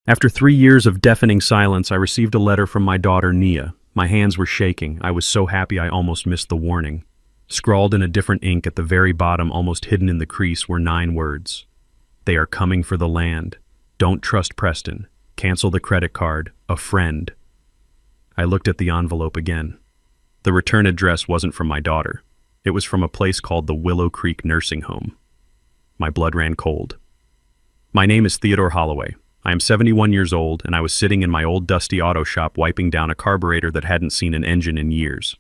After 3 years of deafening silence, I received a letter from my daughter, Nia. My hands were shaking. I was so happy I almost missed the warning. Scrawled in a different ink at the very bottom, almost hidden in the crease, were 9 words. They are coming for the land. Don't trust Preston. Cancel the credit card. A friend. I looked at the envelope again. The return address wasn't from my daughter. It was from a place called the Willow Creek Nursing Home. My blood ran cold. My name is Theodore Holloway. I am 71 years old, and I was sitting in my old dusty auto shop wiping down a carburetor that hadn't seen an engine in years.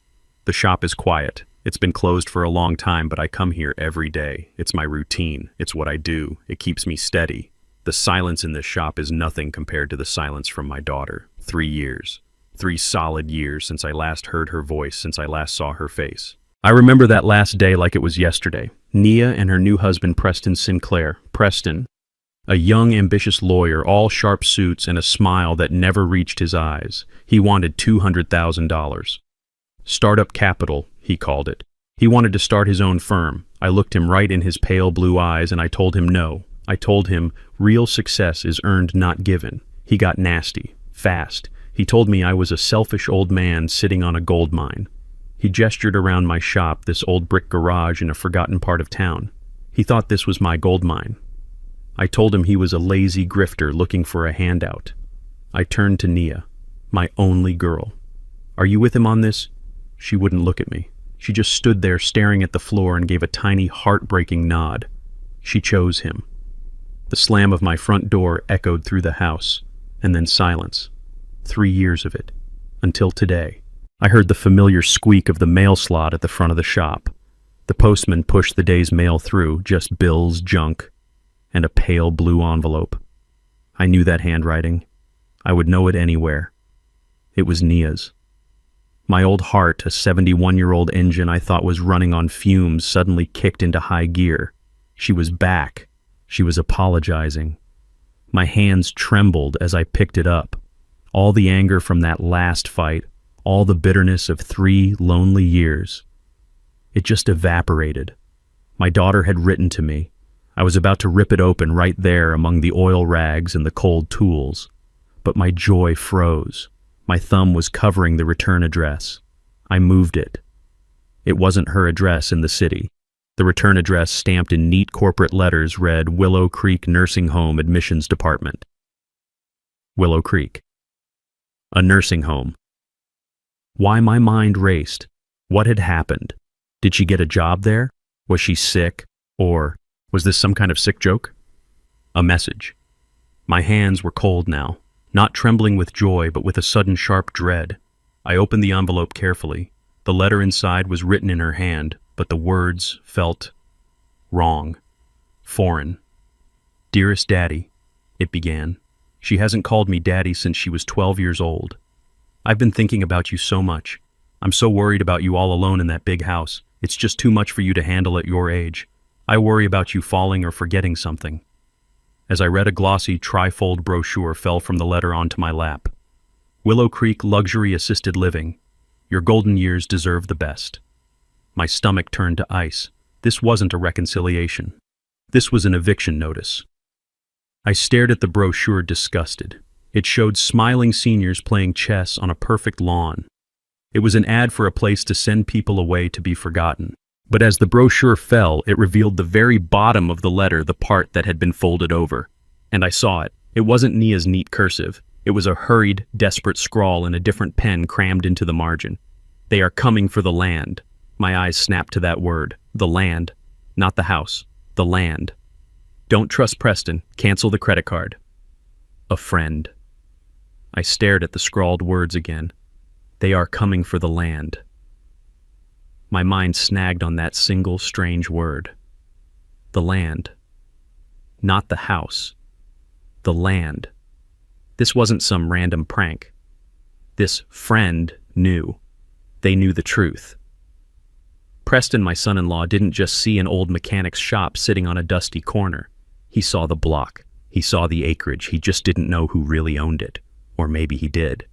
The shop is quiet. It's been closed for a long time, but I come here every day. It's my routine. It's what I do. It keeps me steady. The silence in this shop is nothing compared to the silence from my daughter. 3 years. 3 solid years since I last heard her voice, since I last saw her face. I remember that last day like it was yesterday. Nia and her new husband, Preston Sinclair. Preston, a young, ambitious lawyer, all sharp suits and a smile that never reached his eyes. He wanted $200,000. Startup capital, he called it. He wanted to start his own firm. I looked him right in his pale blue eyes and I told him no. I told him real success is earned, not given. He got nasty, fast. He told me I was a selfish old man sitting on a gold mine. He gestured around my shop, this old brick garage in a forgotten part of town. He thought this was my gold mine. I told him he was a lazy grifter looking for a handout. I turned to Nia, my only girl. Are you with him on this? She wouldn't look at me. She just stood there staring at the floor and gave a tiny, heartbreaking nod. She chose him. The slam of my front door echoed through the house, and then silence. 3 years of it. Until today. I heard the familiar squeak of the mail slot at the front of the shop. The postman pushed the day's mail through, just bills, junk, and a pale blue envelope. I knew that handwriting. I would know it anywhere. It was Nia's. My old heart, a 71-year-old engine I thought was running on fumes, suddenly kicked into high gear. She was back. She was apologizing. My hands trembled as I picked it up. All the anger from that last fight, all the bitterness of 3 lonely years. It just evaporated. My daughter had written to me. I was about to rip it open right there among the oil rags and the cold tools. But my joy froze. My thumb was covering the return address. I moved it. It wasn't her address in the city. The return address, stamped in neat corporate letters, read Willow Creek Nursing Home Admissions Department. Willow Creek. A nursing home. Why my mind raced. What had happened? Did she get a job there? Was she sick? Or was this some kind of sick joke? A message. My hands were cold now, not trembling with joy, but with a sudden sharp dread. I opened the envelope carefully. The letter inside was written in her hand, but the words felt wrong, foreign. Dearest Daddy, it began. She hasn't called me Daddy since she was 12 years old. I've been thinking about you so much. I'm so worried about you all alone in that big house. It's just too much for you to handle at your age. I worry about you falling or forgetting something. As I read, a glossy trifold brochure fell from the letter onto my lap. Willow Creek Luxury Assisted Living. Your golden years deserve the best. My stomach turned to ice. This wasn't a reconciliation. This was an eviction notice. I stared at the brochure, disgusted. It showed smiling seniors playing chess on a perfect lawn. It was an ad for a place to send people away to be forgotten. But as the brochure fell, it revealed the very bottom of the letter, the part that had been folded over. And I saw it. It wasn't Nia's neat cursive. It was a hurried, desperate scrawl in a different pen crammed into the margin. They are coming for the land. My eyes snapped to that word. The land. Not the house. The land. Don't trust Preston. Cancel the credit card. A friend. I stared at the scrawled words again. They are coming for the land. My mind snagged on that single strange word. The land. Not the house. The land. This wasn't some random prank. This friend knew. They knew the truth. Preston, my son-in-law, didn't just see an old mechanic's shop sitting on a dusty corner. He saw the block. He saw the acreage. He just didn't know who really owned it. Or maybe he did.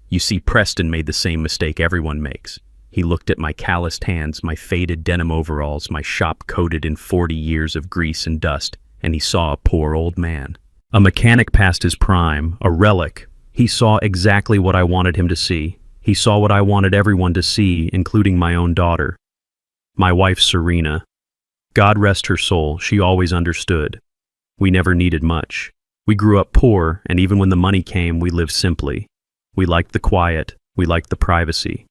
You see, Preston made the same mistake everyone makes. He looked at my calloused hands, my faded denim overalls, my shop coated in 40 years of grease and dust, and he saw a poor old man. A mechanic past his prime, a relic. He saw exactly what I wanted him to see. He saw what I wanted everyone to see, including my own daughter. My wife, Serena. God rest her soul, she always understood. We never needed much. We grew up poor, and even when the money came, we lived simply. We liked the quiet, we liked the privacy.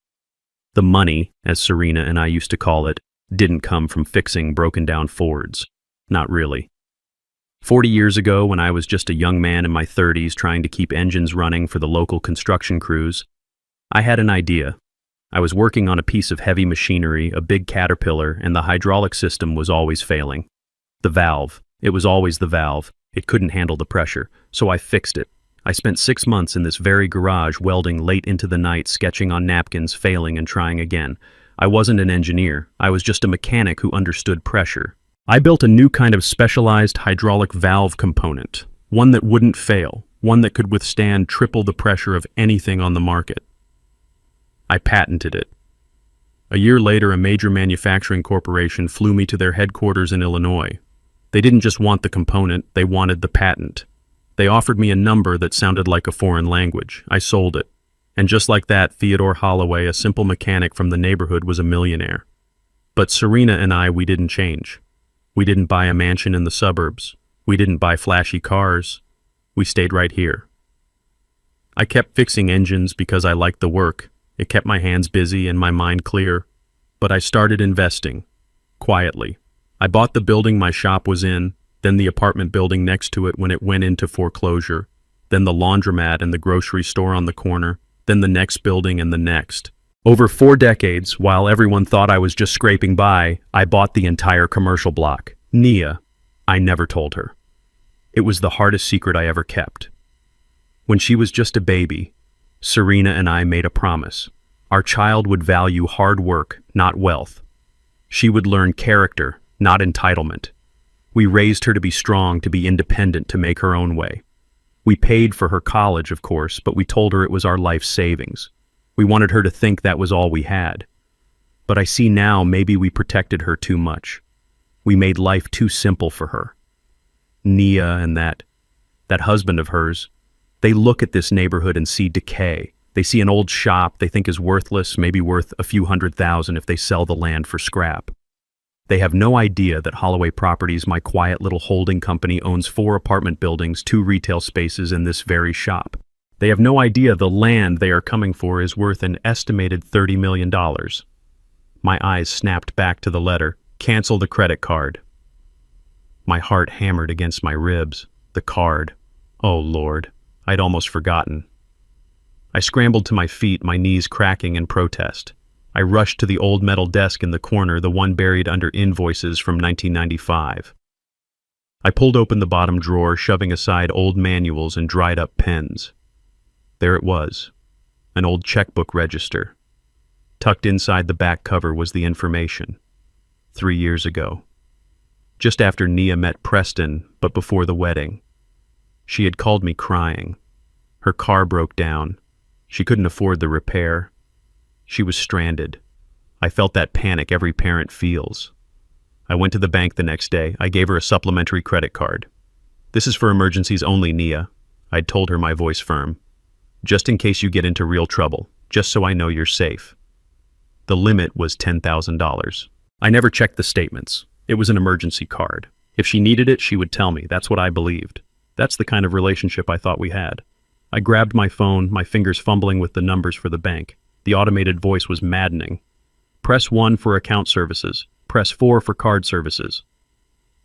The money, as Serena and I used to call it, didn't come from fixing broken-down Fords. Not really. 40 years ago, when I was just a young man in my 30s trying to keep engines running for the local construction crews, I had an idea. I was working on a piece of heavy machinery, a big caterpillar, and the hydraulic system was always failing. The valve. It was always the valve. It couldn't handle the pressure, so I fixed it. I spent 6 months in this very garage welding late into the night, sketching on napkins, failing and trying again. I wasn't an engineer. I was just a mechanic who understood pressure. I built a new kind of specialized hydraulic valve component, one that wouldn't fail, one that could withstand triple the pressure of anything on the market. I patented it. A year later, a major manufacturing corporation flew me to their headquarters in Illinois. They didn't just want the component, they wanted the patent. They offered me a number that sounded like a foreign language. I sold it. And just like that, Theodore Holloway, a simple mechanic from the neighborhood, was a millionaire. But Serena and I, we didn't change. We didn't buy a mansion in the suburbs. We didn't buy flashy cars. We stayed right here. I kept fixing engines because I liked the work. It kept my hands busy and my mind clear. But I started investing. Quietly. I bought the building my shop was in, then the apartment building next to it when it went into foreclosure, then the laundromat and the grocery store on the corner, then the next building and the next. Over 4 decades, while everyone thought I was just scraping by, I bought the entire commercial block. Nia. I never told her. It was the hardest secret I ever kept. When she was just a baby, Serena and I made a promise. Our child would value hard work, not wealth. She would learn character, not entitlement. We raised her to be strong, to be independent, to make her own way. We paid for her college, of course, but we told her it was our life savings. We wanted her to think that was all we had. But I see now maybe we protected her too much. We made life too simple for her. Nia and that husband of hers, they look at this neighborhood and see decay. They see an old shop they think is worthless, maybe worth a few $100,000 if they sell the land for scrap. They have no idea that Holloway Properties, my quiet little holding company, owns 4 apartment buildings, 2 retail spaces, and this very shop. They have no idea the land they are coming for is worth an estimated $30 million. My eyes snapped back to the letter, "Cancel the credit card." My heart hammered against my ribs. The card. Oh, Lord. I'd almost forgotten. I scrambled to my feet, my knees cracking in protest. I rushed to the old metal desk in the corner, the one buried under invoices from 1995. I pulled open the bottom drawer, shoving aside old manuals and dried-up pens. There it was, an old checkbook register. Tucked inside the back cover was the information. 3 years ago. Just after Nia met Preston, but before the wedding. She had called me crying. Her car broke down. She couldn't afford the repair. She was stranded. I felt that panic every parent feels. I went to the bank the next day. I gave her a supplementary credit card. "This is for emergencies only, Nia," I'd told her, my voice firm. "Just in case you get into real trouble, just so I know you're safe." The limit was $10,000. I never checked the statements. It was an emergency card. If she needed it, she would tell me. That's what I believed. That's the kind of relationship I thought we had. I grabbed my phone, my fingers fumbling with the numbers for the bank. The automated voice was maddening. "Press 1 for account services. Press 4 for card services."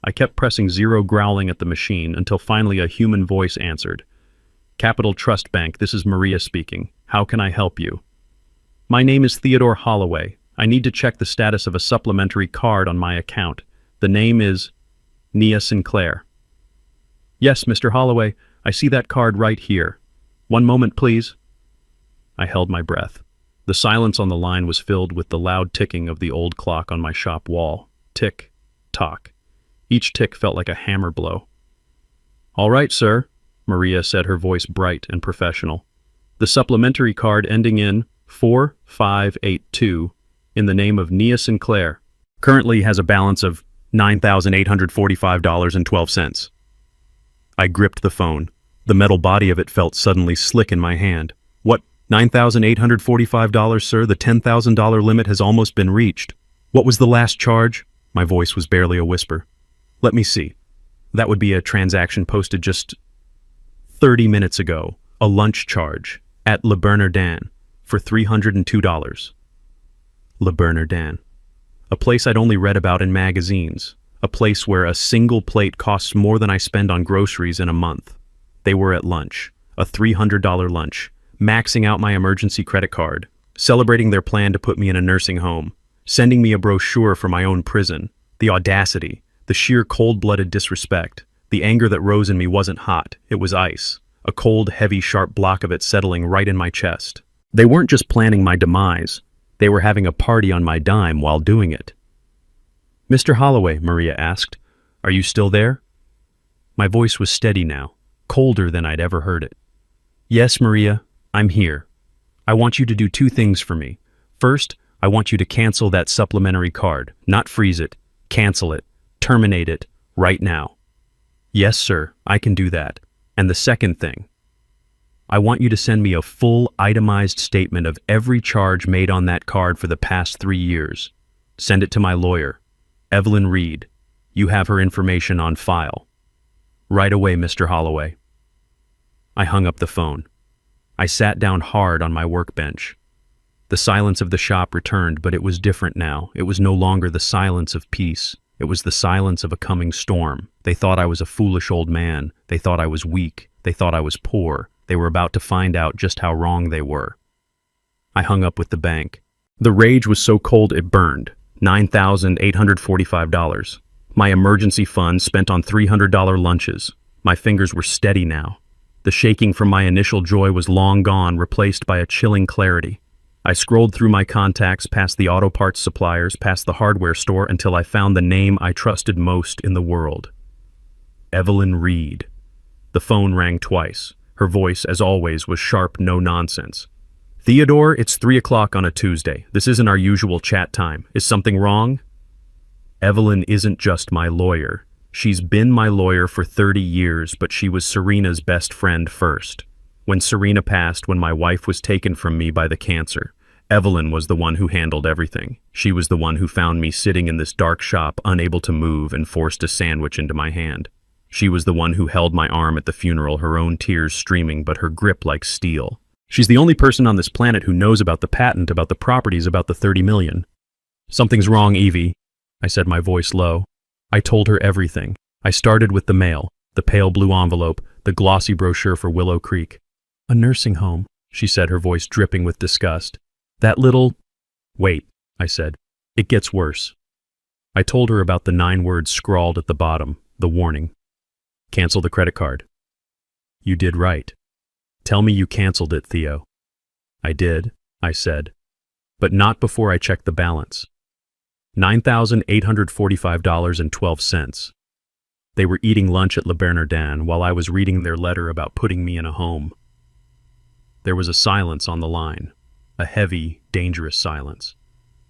I kept pressing 0, growling at the machine, until finally a human voice answered. "Capital Trust Bank, this is Maria speaking. How can I help you?" "My name is Theodore Holloway. I need to check the status of a supplementary card on my account. The name is Nia Sinclair." "Yes, Mr. Holloway, I see that card right here. One moment, please." I held my breath. The silence on the line was filled with the loud ticking of the old clock on my shop wall. Tick, tock. Each tick felt like a hammer blow. "All right, sir," Maria said, her voice bright and professional. "The supplementary card ending in 4582 in the name of Nia Sinclair currently has a balance of $9,845.12. I gripped the phone. The metal body of it felt suddenly slick in my hand. What, $9,845, sir? The $10,000 limit has almost been reached. What was the last charge? My voice was barely a whisper. Let me see. That would be a transaction posted just 30 minutes ago. A lunch charge at Le Bernardin for $302. Le Bernardin. A place I'd only read about in magazines. A place where a single plate costs more than I spend on groceries in a month. They were at lunch. A $300 lunch. Maxing out my emergency credit card. Celebrating their plan to put me in a nursing home. Sending me a brochure for my own prison. The audacity. The sheer cold-blooded disrespect. The anger that rose in me wasn't hot. It was ice. A cold, heavy, sharp block of it settling right in my chest. They weren't just planning my demise. They were having a party on my dime while doing it. Mr. Holloway, Maria asked, are you still there? My voice was steady now, colder than I'd ever heard it. Yes, Maria, I'm here. I want you to do two things for me. First, I want you to cancel that supplementary card, not freeze it, cancel it, terminate it, right now. Yes, sir, I can do that. And the second thing, I want you to send me a full itemized statement of every charge made on that card for the past 3 years. Send it to my lawyer, Evelyn Reed. You have her information on file. Right away, Mr. Holloway. I hung up the phone. I sat down hard on my workbench. The silence of the shop returned, but it was different now. It was no longer the silence of peace. It was the silence of a coming storm. They thought I was a foolish old man. They thought I was weak. They thought I was poor. They were about to find out just how wrong they were. I hung up with the bank. The rage was so cold it burned. $9,845. My emergency fund spent on $300 lunches. My fingers were steady now. The shaking from my initial joy was long gone, replaced by a chilling clarity. I scrolled through my contacts, past the auto parts suppliers, past the hardware store, until I found the name I trusted most in the world. Evelyn Reed. The phone rang twice. Her voice, as always, was sharp, no nonsense. Theodore, it's 3 o'clock on a Tuesday. This isn't our usual chat time. Is something wrong? Evelyn isn't just my lawyer. She's been my lawyer for 30 years, but she was Serena's best friend first. When Serena passed, when my wife was taken from me by the cancer, Evelyn was the one who handled everything. She was the one who found me sitting in this dark shop, unable to move, and forced a sandwich into my hand. She was the one who held my arm at the funeral, her own tears streaming, but her grip like steel. She's the only person on this planet who knows about the patent, about the properties, about the 30 million. Something's wrong, Evie, I said, my voice low. I told her everything. I started with the mail, the pale blue envelope, the glossy brochure for Willow Creek. A nursing home, she said, her voice dripping with disgust. That little... Wait, I said. It gets worse. I told her about the 9 words scrawled at the bottom, the warning. Cancel the credit card. You did right. Tell me you canceled it, Theo. I did, I said, but not before I checked the balance. $9,845.12. They were eating lunch at Le Bernardin while I was reading their letter about putting me in a home. There was a silence on the line, a heavy, dangerous silence.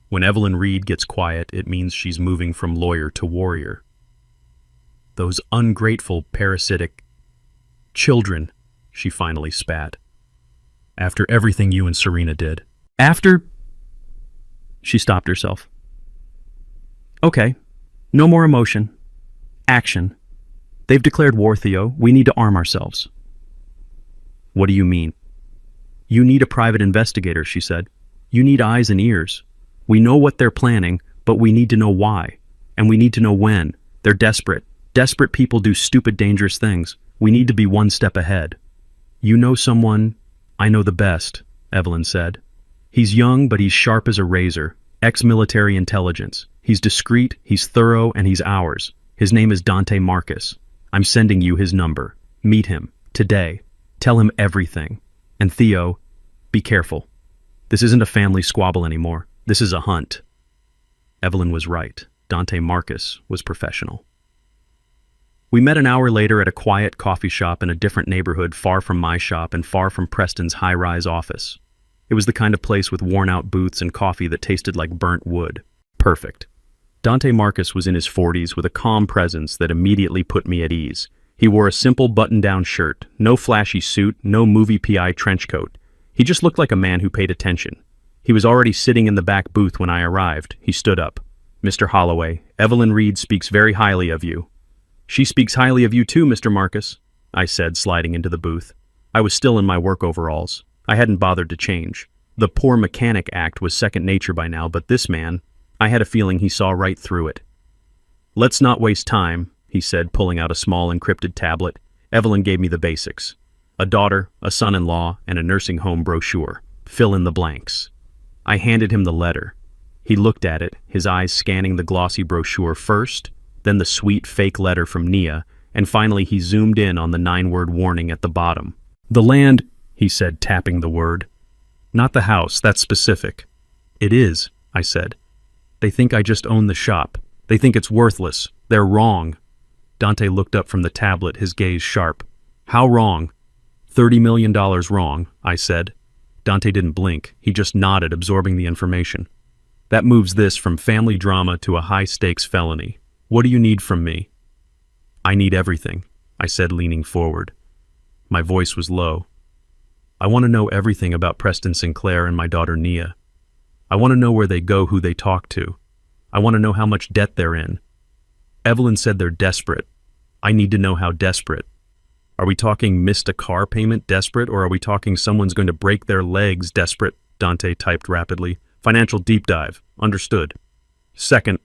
When Evelyn Reed gets quiet, it means she's moving from lawyer to warrior. Those ungrateful, parasitic children, she finally spat. After everything you and Serena did. After... She stopped herself. Okay, no more emotion. Action. They've declared war, Theo. We need to arm ourselves. What do you mean? You need a private investigator, she said. You need eyes and ears. We know what they're planning, but we need to know why. And we need to know when. They're desperate. Desperate people do stupid, dangerous things. We need to be one step ahead. You know someone? I know the best, Evelyn said. He's young, but he's sharp as a razor. Ex-military intelligence. He's discreet, he's thorough, and he's ours. His name is Dante Marcus. I'm sending you his number. Meet him. Today. Tell him everything. And Theo, be careful. This isn't a family squabble anymore. This is a hunt. Evelyn was right. Dante Marcus was professional. We met an hour later at a quiet coffee shop in a different neighborhood, far from my shop and far from Preston's high-rise office. It was the kind of place with worn-out booths and coffee that tasted like burnt wood. Perfect. Dante Marcus was in his 40s with a calm presence that immediately put me at ease. He wore a simple button-down shirt, no flashy suit, no movie PI trench coat. He just looked like a man who paid attention. He was already sitting in the back booth when I arrived. He stood up. "Mr. Holloway, Evelyn Reed speaks very highly of you." "She speaks highly of you too, Mr. Marcus," I said, sliding into the booth. I was still in my work overalls. I hadn't bothered to change. The poor mechanic act was second nature by now, but this man, I had a feeling he saw right through it. "Let's not waste time," he said, pulling out a small encrypted tablet. Evelyn gave me the basics. A daughter, a son-in-law, and a nursing home brochure. Fill in the blanks. I handed him the letter. He looked at it, his eyes scanning the glossy brochure first, then the sweet fake letter from Nia, and finally he zoomed in on the 9-word warning at the bottom. "The land," he said, tapping the word. "Not the house, that's specific." "It is," I said. "They think I just own the shop. They think it's worthless. They're wrong." Dante looked up from the tablet, his gaze sharp. "How wrong?" $30 million wrong, I said. Dante didn't blink. He just nodded, absorbing the information. "That moves this from family drama to a high-stakes felony. What do you need from me?" "I need everything," I said, leaning forward. My voice was low. "I want to know everything about Preston Sinclair and my daughter Nia. I want to know where they go, who they talk to. I want to know how much debt they're in. Evelyn said they're desperate. I need to know how desperate. Are we talking missed a car payment desperate, or are we talking someone's going to break their legs desperate?" Dante typed rapidly. "Financial deep dive. Understood." "Second,"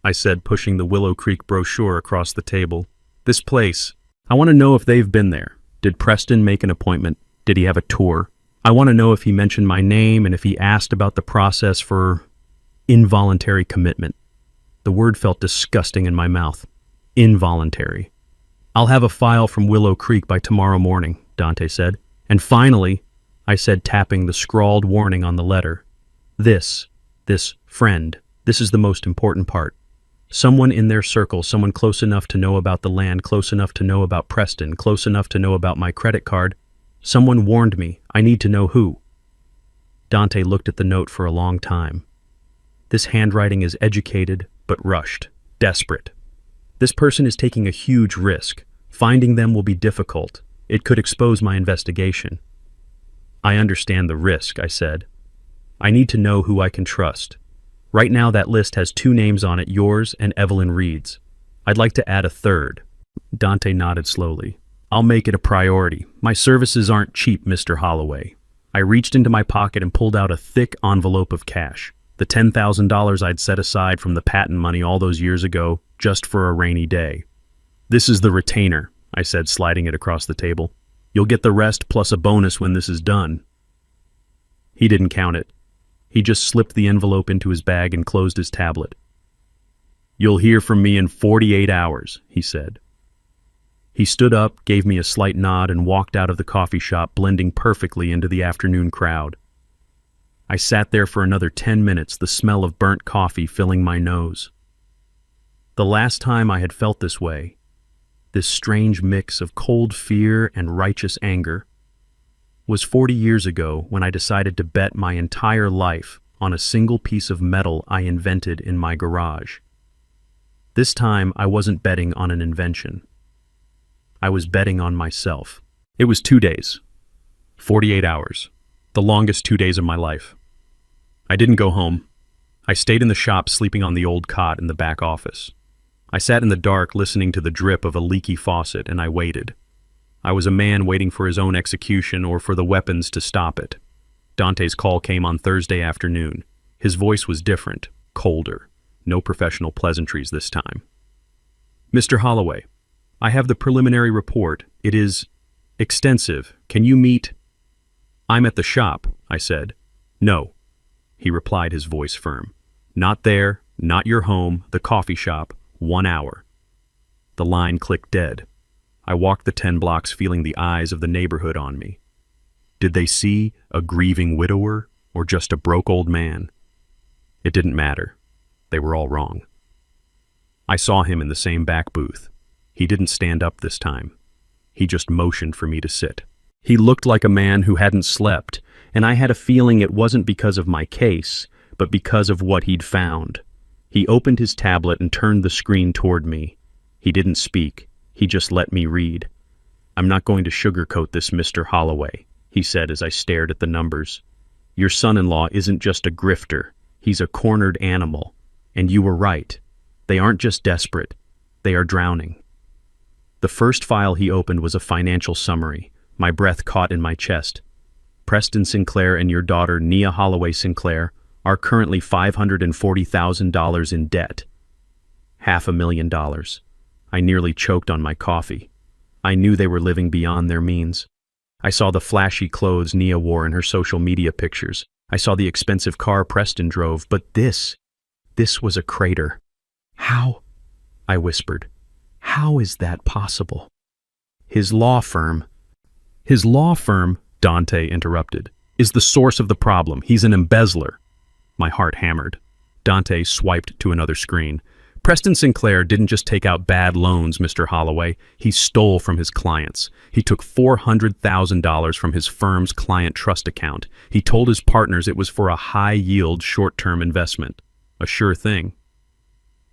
I said, pushing the Willow Creek brochure across the table. "This place. I want to know if they've been there. Did Preston make an appointment? Did he have a tour? I want to know if he mentioned my name and if he asked about the process for involuntary commitment." The word felt disgusting in my mouth. Involuntary. "I'll have a file from Willow Creek by tomorrow morning," Dante said. "And finally," I said, tapping the scrawled warning on the letter, this friend, this is the most important part. Someone in their circle, someone close enough to know about the land, close enough to know about Preston, close enough to know about my credit card. Someone warned me. I need to know who." Dante looked at the note for a long time. This handwriting is educated, but rushed, desperate. This person is taking a huge risk. Finding them will be difficult. It could expose my investigation. "I understand the risk," I said. "I need to know who I can trust. Right now that list has 2 names on it, yours and Evelyn Reed's. I'd like to add a third." Dante nodded slowly. "I'll make it a priority. My services aren't cheap, Mr. Holloway." I reached into my pocket and pulled out a thick envelope of cash. The $10,000 I'd set aside from the patent money all those years ago, just for a rainy day. "This is the retainer," I said, sliding it across the table. "You'll get the rest plus a bonus when this is done." He didn't count it. He just slipped the envelope into his bag and closed his tablet. "You'll hear from me in 48 hours, he said. He stood up, gave me a slight nod, and walked out of the coffee shop, blending perfectly into the afternoon crowd. I sat there for another 10 minutes, the smell of burnt coffee filling my nose. The last time I had felt this way, this strange mix of cold fear and righteous anger, was 40 years ago when I decided to bet my entire life on a single piece of metal I invented in my garage. This time I wasn't betting on an invention. I was betting on myself. It was 2 days. 48 hours. The longest 2 days of my life. I didn't go home. I stayed in the shop, sleeping on the old cot in the back office. I sat in the dark, listening to the drip of a leaky faucet, and I waited. I was a man waiting for his own execution or for the weapons to stop it. Dante's call came on Thursday afternoon. His voice was different, colder. No professional pleasantries this time. "Mr. Holloway, I have the preliminary report. It is extensive. Can you meet?" "I'm at the shop," I said. "No," he replied, his voice firm. "Not there, not your home, the coffee shop, 1 hour." The line clicked dead. I walked the 10 blocks, feeling the eyes of the neighborhood on me. Did they see a grieving widower or just a broke old man? It didn't matter. They were all wrong. I saw him in the same back booth. He didn't stand up this time. He just motioned for me to sit. He looked like a man who hadn't slept, and I had a feeling it wasn't because of my case, but because of what he'd found. He opened his tablet and turned the screen toward me. He didn't speak. He just let me read. "I'm not going to sugarcoat this, Mr. Holloway," he said as I stared at the numbers. "Your son-in-law isn't just a grifter. He's a cornered animal. And you were right. They aren't just desperate. They are drowning." The first file he opened was a financial summary. My breath caught in my chest. "Preston Sinclair and your daughter, Nia Holloway Sinclair, are currently $540,000 in debt." $500,000. I nearly choked on my coffee. I knew they were living beyond their means. I saw the flashy clothes Nia wore in her social media pictures. I saw the expensive car Preston drove, but this was a crater. "How?" I whispered. "How is that possible?" His law firm, Dante interrupted, "is the source of the problem. He's an embezzler." My heart hammered. Dante swiped to another screen. "Preston Sinclair didn't just take out bad loans, Mr. Holloway. He stole from his clients. He took $400,000 from his firm's client trust account. He told his partners it was for a high-yield short-term investment. A sure thing."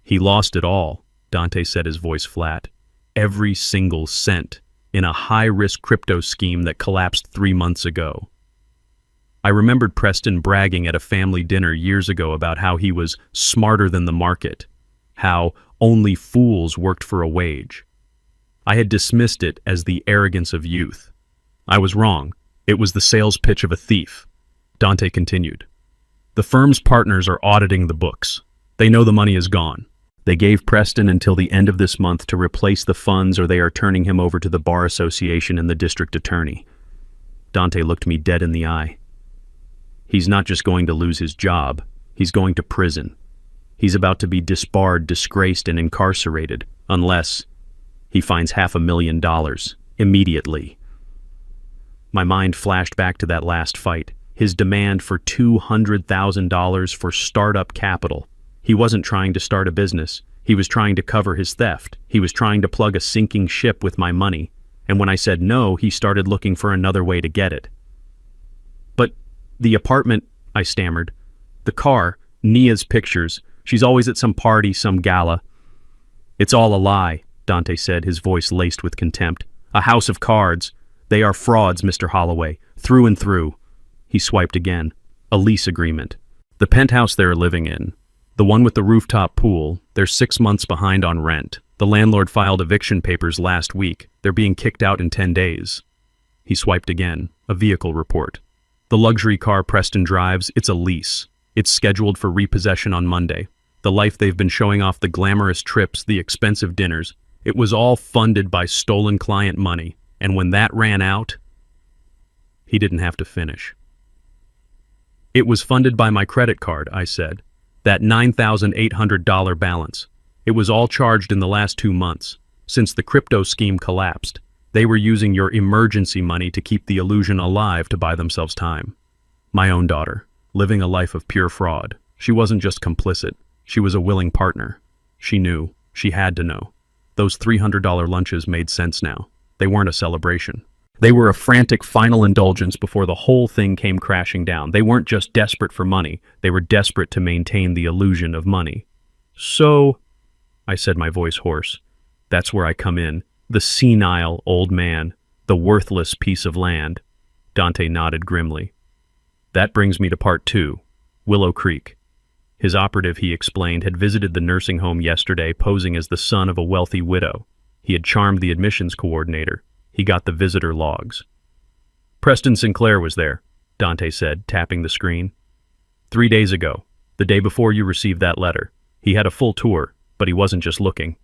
"He lost it all," Dante said, his voice flat. "Every single cent, in a high-risk crypto scheme that collapsed 3 months ago." I remembered Preston bragging at a family dinner years ago about how he was smarter than the market, how only fools worked for a wage. I had dismissed it as the arrogance of youth. I was wrong. It was the sales pitch of a thief. Dante continued. "The firm's partners are auditing the books. They know the money is gone. They gave Preston until the end of this month to replace the funds, or they are turning him over to the Bar Association and the district attorney." Dante looked me dead in the eye. "He's not just going to lose his job. He's going to prison. He's about to be disbarred, disgraced, and incarcerated, unless he finds $500,000 immediately." My mind flashed back to that last fight, his demand for $200,000 for startup capital. He wasn't trying to start a business. He was trying to cover his theft. He was trying to plug a sinking ship with my money. And when I said no, he started looking for another way to get it. "But the apartment," I stammered. "The car, Nia's pictures. She's always at some party, some gala." "It's all a lie," Dante said, his voice laced with contempt. "A house of cards. They are frauds, Mr. Holloway, through and through." He swiped again. "A lease agreement. The penthouse they're living in, the one with the rooftop pool, they're 6 months behind on rent. The landlord filed eviction papers last week. They're being kicked out in 10 days. He swiped again. "A vehicle report. The luxury car Preston drives, it's a lease. It's scheduled for repossession on Monday. The life they've been showing off, the glamorous trips, the expensive dinners, it was all funded by stolen client money. And when that ran out..." He didn't have to finish. "It was funded by my credit card," I said. "That $9,800 balance. It was all charged in the last 2 months. Since the crypto scheme collapsed, they were using your emergency money to keep the illusion alive to buy themselves time." My own daughter, living a life of pure fraud. She wasn't just complicit. She was a willing partner. She knew. She had to know. Those $300 lunches made sense now. They weren't a celebration. They were a frantic final indulgence before the whole thing came crashing down. They weren't just desperate for money. They were desperate to maintain the illusion of money. "So," I said, my voice hoarse, "that's where I come in. The senile old man. The worthless piece of land." Dante nodded grimly. "That brings me to part 2. Willow Creek." His operative, he explained, had visited the nursing home yesterday posing as the son of a wealthy widow. He had charmed the admissions coordinator. He got the visitor logs. "Preston Sinclair was there," Dante said, tapping the screen. 3 days ago, the day before you received that letter. He had a full tour, but he wasn't just looking."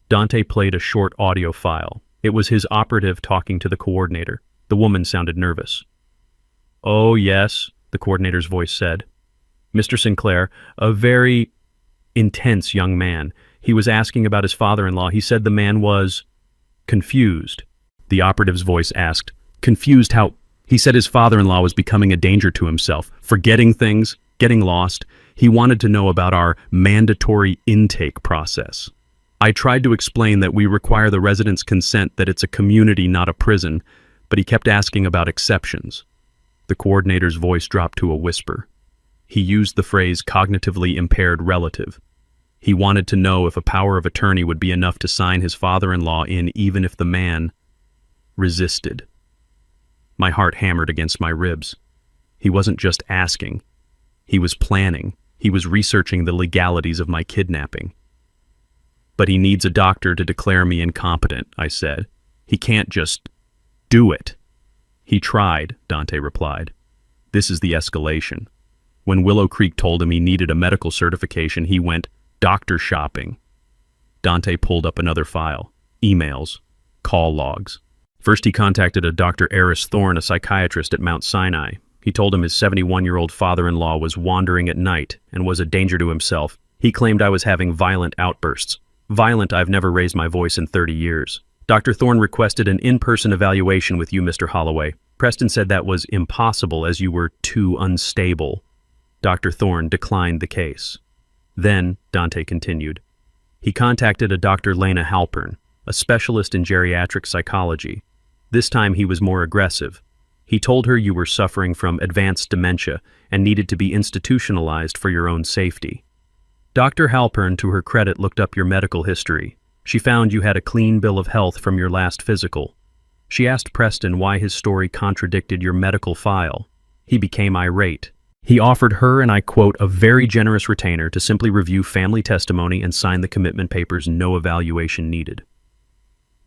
Dante played a short audio file. It was his operative talking to the coordinator. The woman sounded nervous. "Oh, yes," the coordinator's voice said. "Mr. Sinclair, a very intense young man. He was asking about his father-in-law. He said the man was confused." The operative's voice asked, "Confused how?" "He said his father-in-law was becoming a danger to himself, forgetting things, getting lost. He wanted to know about our mandatory intake process." I tried to explain that we require the residents' consent, that it's a community, not a prison, but he kept asking about exceptions. The coordinator's voice dropped to a whisper. He used the phrase cognitively impaired relative. He wanted to know if a power of attorney would be enough to sign his father-in-law in even if the man resisted. My heart hammered against my ribs. He wasn't just asking. He was planning. He was researching the legalities of my kidnapping. But he needs a doctor to declare me incompetent, I said. He can't just do it. He tried, Dante replied. This is the escalation. When Willow Creek told him he needed a medical certification, he went doctor shopping. Dante pulled up another file. Emails. Call logs. First he contacted a Dr. Eris Thorne, a psychiatrist at Mount Sinai. He told him his 71-year-old father-in-law was wandering at night and was a danger to himself. He claimed I was having violent outbursts. Violent, I've never raised my voice in 30 years. Dr. Thorne requested an in-person evaluation with you, Mr. Holloway. Preston said that was impossible as you were too unstable. Dr. Thorne declined the case. Then, Dante continued, he contacted a Dr. Lena Halpern, a specialist in geriatric psychology. This time he was more aggressive. He told her you were suffering from advanced dementia and needed to be institutionalized for your own safety. Dr. Halpern, to her credit, looked up your medical history. She found you had a clean bill of health from your last physical. She asked Preston why his story contradicted your medical file. He became irate. He offered her, and I quote, a very generous retainer to simply review family testimony and sign the commitment papers, no evaluation needed.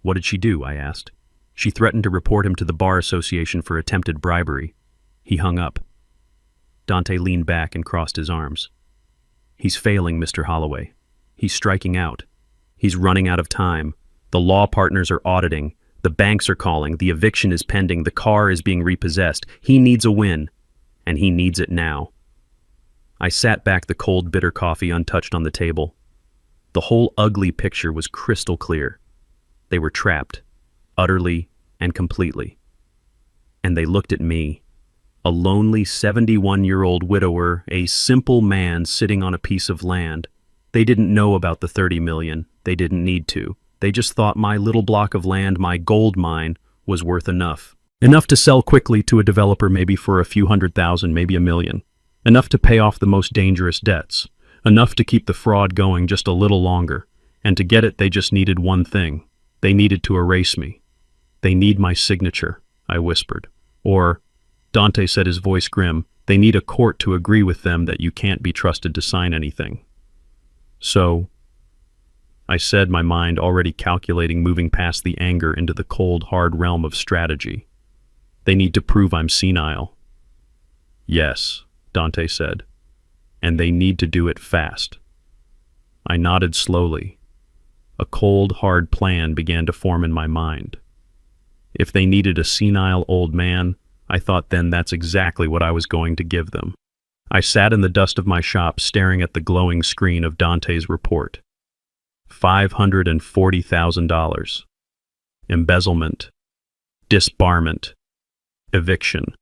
What did she do? I asked. She threatened to report him to the Bar Association for attempted bribery. He hung up. Dante leaned back and crossed his arms. He's failing, Mr. Holloway. He's striking out. He's running out of time. The law partners are auditing. The banks are calling. The eviction is pending. The car is being repossessed. He needs a win, and he needs it now. I sat back, the cold, bitter coffee untouched on the table. The whole ugly picture was crystal clear. They were trapped, utterly and completely. And they looked at me, a lonely 71-year-old widower, a simple man sitting on a piece of land. They didn't know about the 30 million. They didn't need to. They just thought my little block of land, my gold mine, was worth enough. Enough to sell quickly to a developer, maybe for a few $100,000, maybe $1 million. Enough to pay off the most dangerous debts. Enough to keep the fraud going just a little longer. And to get it, they just needed one thing. They needed to erase me. They need my signature, I whispered. Or, Dante said, his voice grim, they need a court to agree with them that you can't be trusted to sign anything. So, I said, my mind already calculating, moving past the anger into the cold, hard realm of strategy. They need to prove I'm senile. Yes, Dante said, and they need to do it fast. I nodded slowly. A cold, hard plan began to form in my mind. If they needed a senile old man, I thought then that's exactly what I was going to give them. I sat in the dust of my shop staring at the glowing screen of Dante's report. $540,000. Embezzlement. Disbarment. Eviction.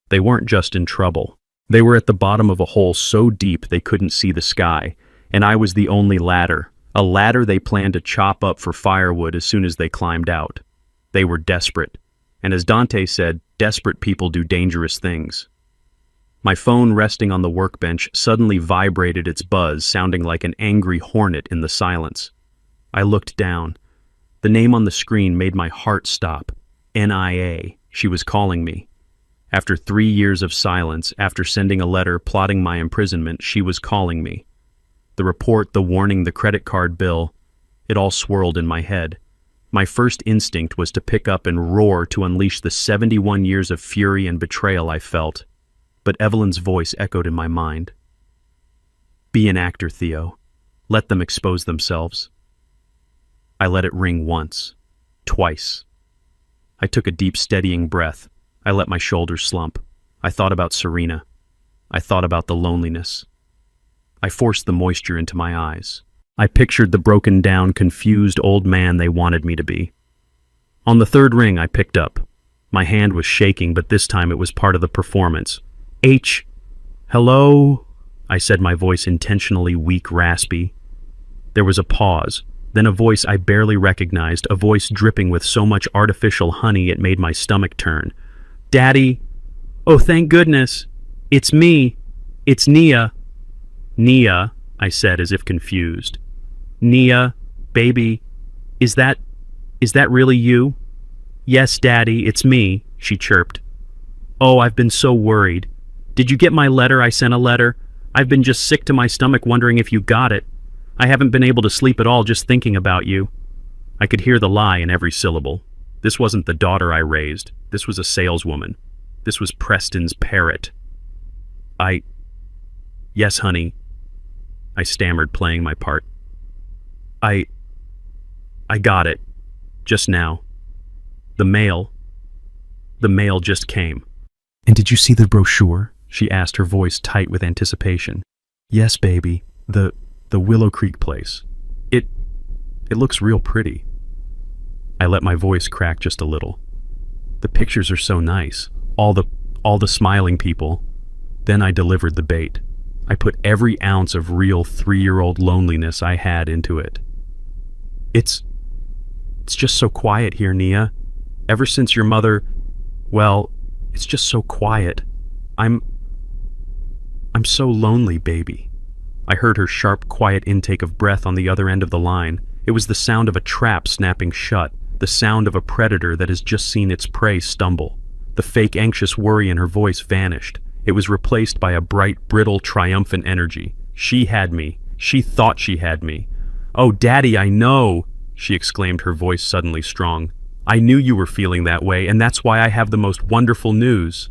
They weren't just in trouble. They were at the bottom of a hole so deep they couldn't see the sky, and I was the only ladder, a ladder they planned to chop up for firewood as soon as they climbed out. They were desperate, and as Dante said, desperate people do dangerous things. My phone, resting on the workbench, suddenly vibrated, its buzz sounding like an angry hornet in the silence. I looked down. The name on the screen made my heart stop. NIA. She was calling me. After 3 years of silence, after sending a letter plotting my imprisonment, she was calling me. The report, the warning, the credit card bill, it all swirled in my head. My first instinct was to pick up and roar to unleash the 71 years of fury and betrayal I felt. But Evelyn's voice echoed in my mind. Be an actor, Theo. Let them expose themselves. I let it ring once, twice. I took a deep, steadying breath. I let my shoulders slump. I thought about Serena. I thought about the loneliness. I forced the moisture into my eyes. I pictured the broken down, confused old man they wanted me to be. On the third ring, I picked up. My hand was shaking, but this time it was part of the performance. Hello? I said, my voice intentionally weak, raspy. There was a pause, then a voice I barely recognized, a voice dripping with so much artificial honey it made my stomach turn. Daddy? Oh, thank goodness. It's me. It's Nia. Nia, I said as if confused. Nia, baby, is that really you? Yes, Daddy, it's me, she chirped. Oh, I've been so worried. Did you get my letter? I sent a letter. I've been just sick to my stomach wondering if you got it. I haven't been able to sleep at all just thinking about you. I could hear the lie in every syllable. This wasn't the daughter I raised. This was a saleswoman. This was Preston's parrot. Yes, honey, I stammered, playing my part. I got it. Just now. The mail just came. And did you see the brochure? She asked, her voice tight with anticipation. Yes, baby. The Willow Creek place. It looks real pretty. I let my voice crack just a little. The pictures are so nice. All the smiling people. Then I delivered the bait. I put every ounce of real 3-year-old loneliness I had into it. It's just so quiet here, Nia. Ever since your mother, well, it's just so quiet. I'm so lonely, baby. I heard her sharp, quiet intake of breath on the other end of the line. It was the sound of a trap snapping shut, the sound of a predator that has just seen its prey stumble. The fake anxious worry in her voice vanished. It was replaced by a bright, brittle, triumphant energy. She had me. She thought she had me. Oh, Daddy, I know, she exclaimed, her voice suddenly strong. I knew you were feeling that way, and that's why I have the most wonderful news.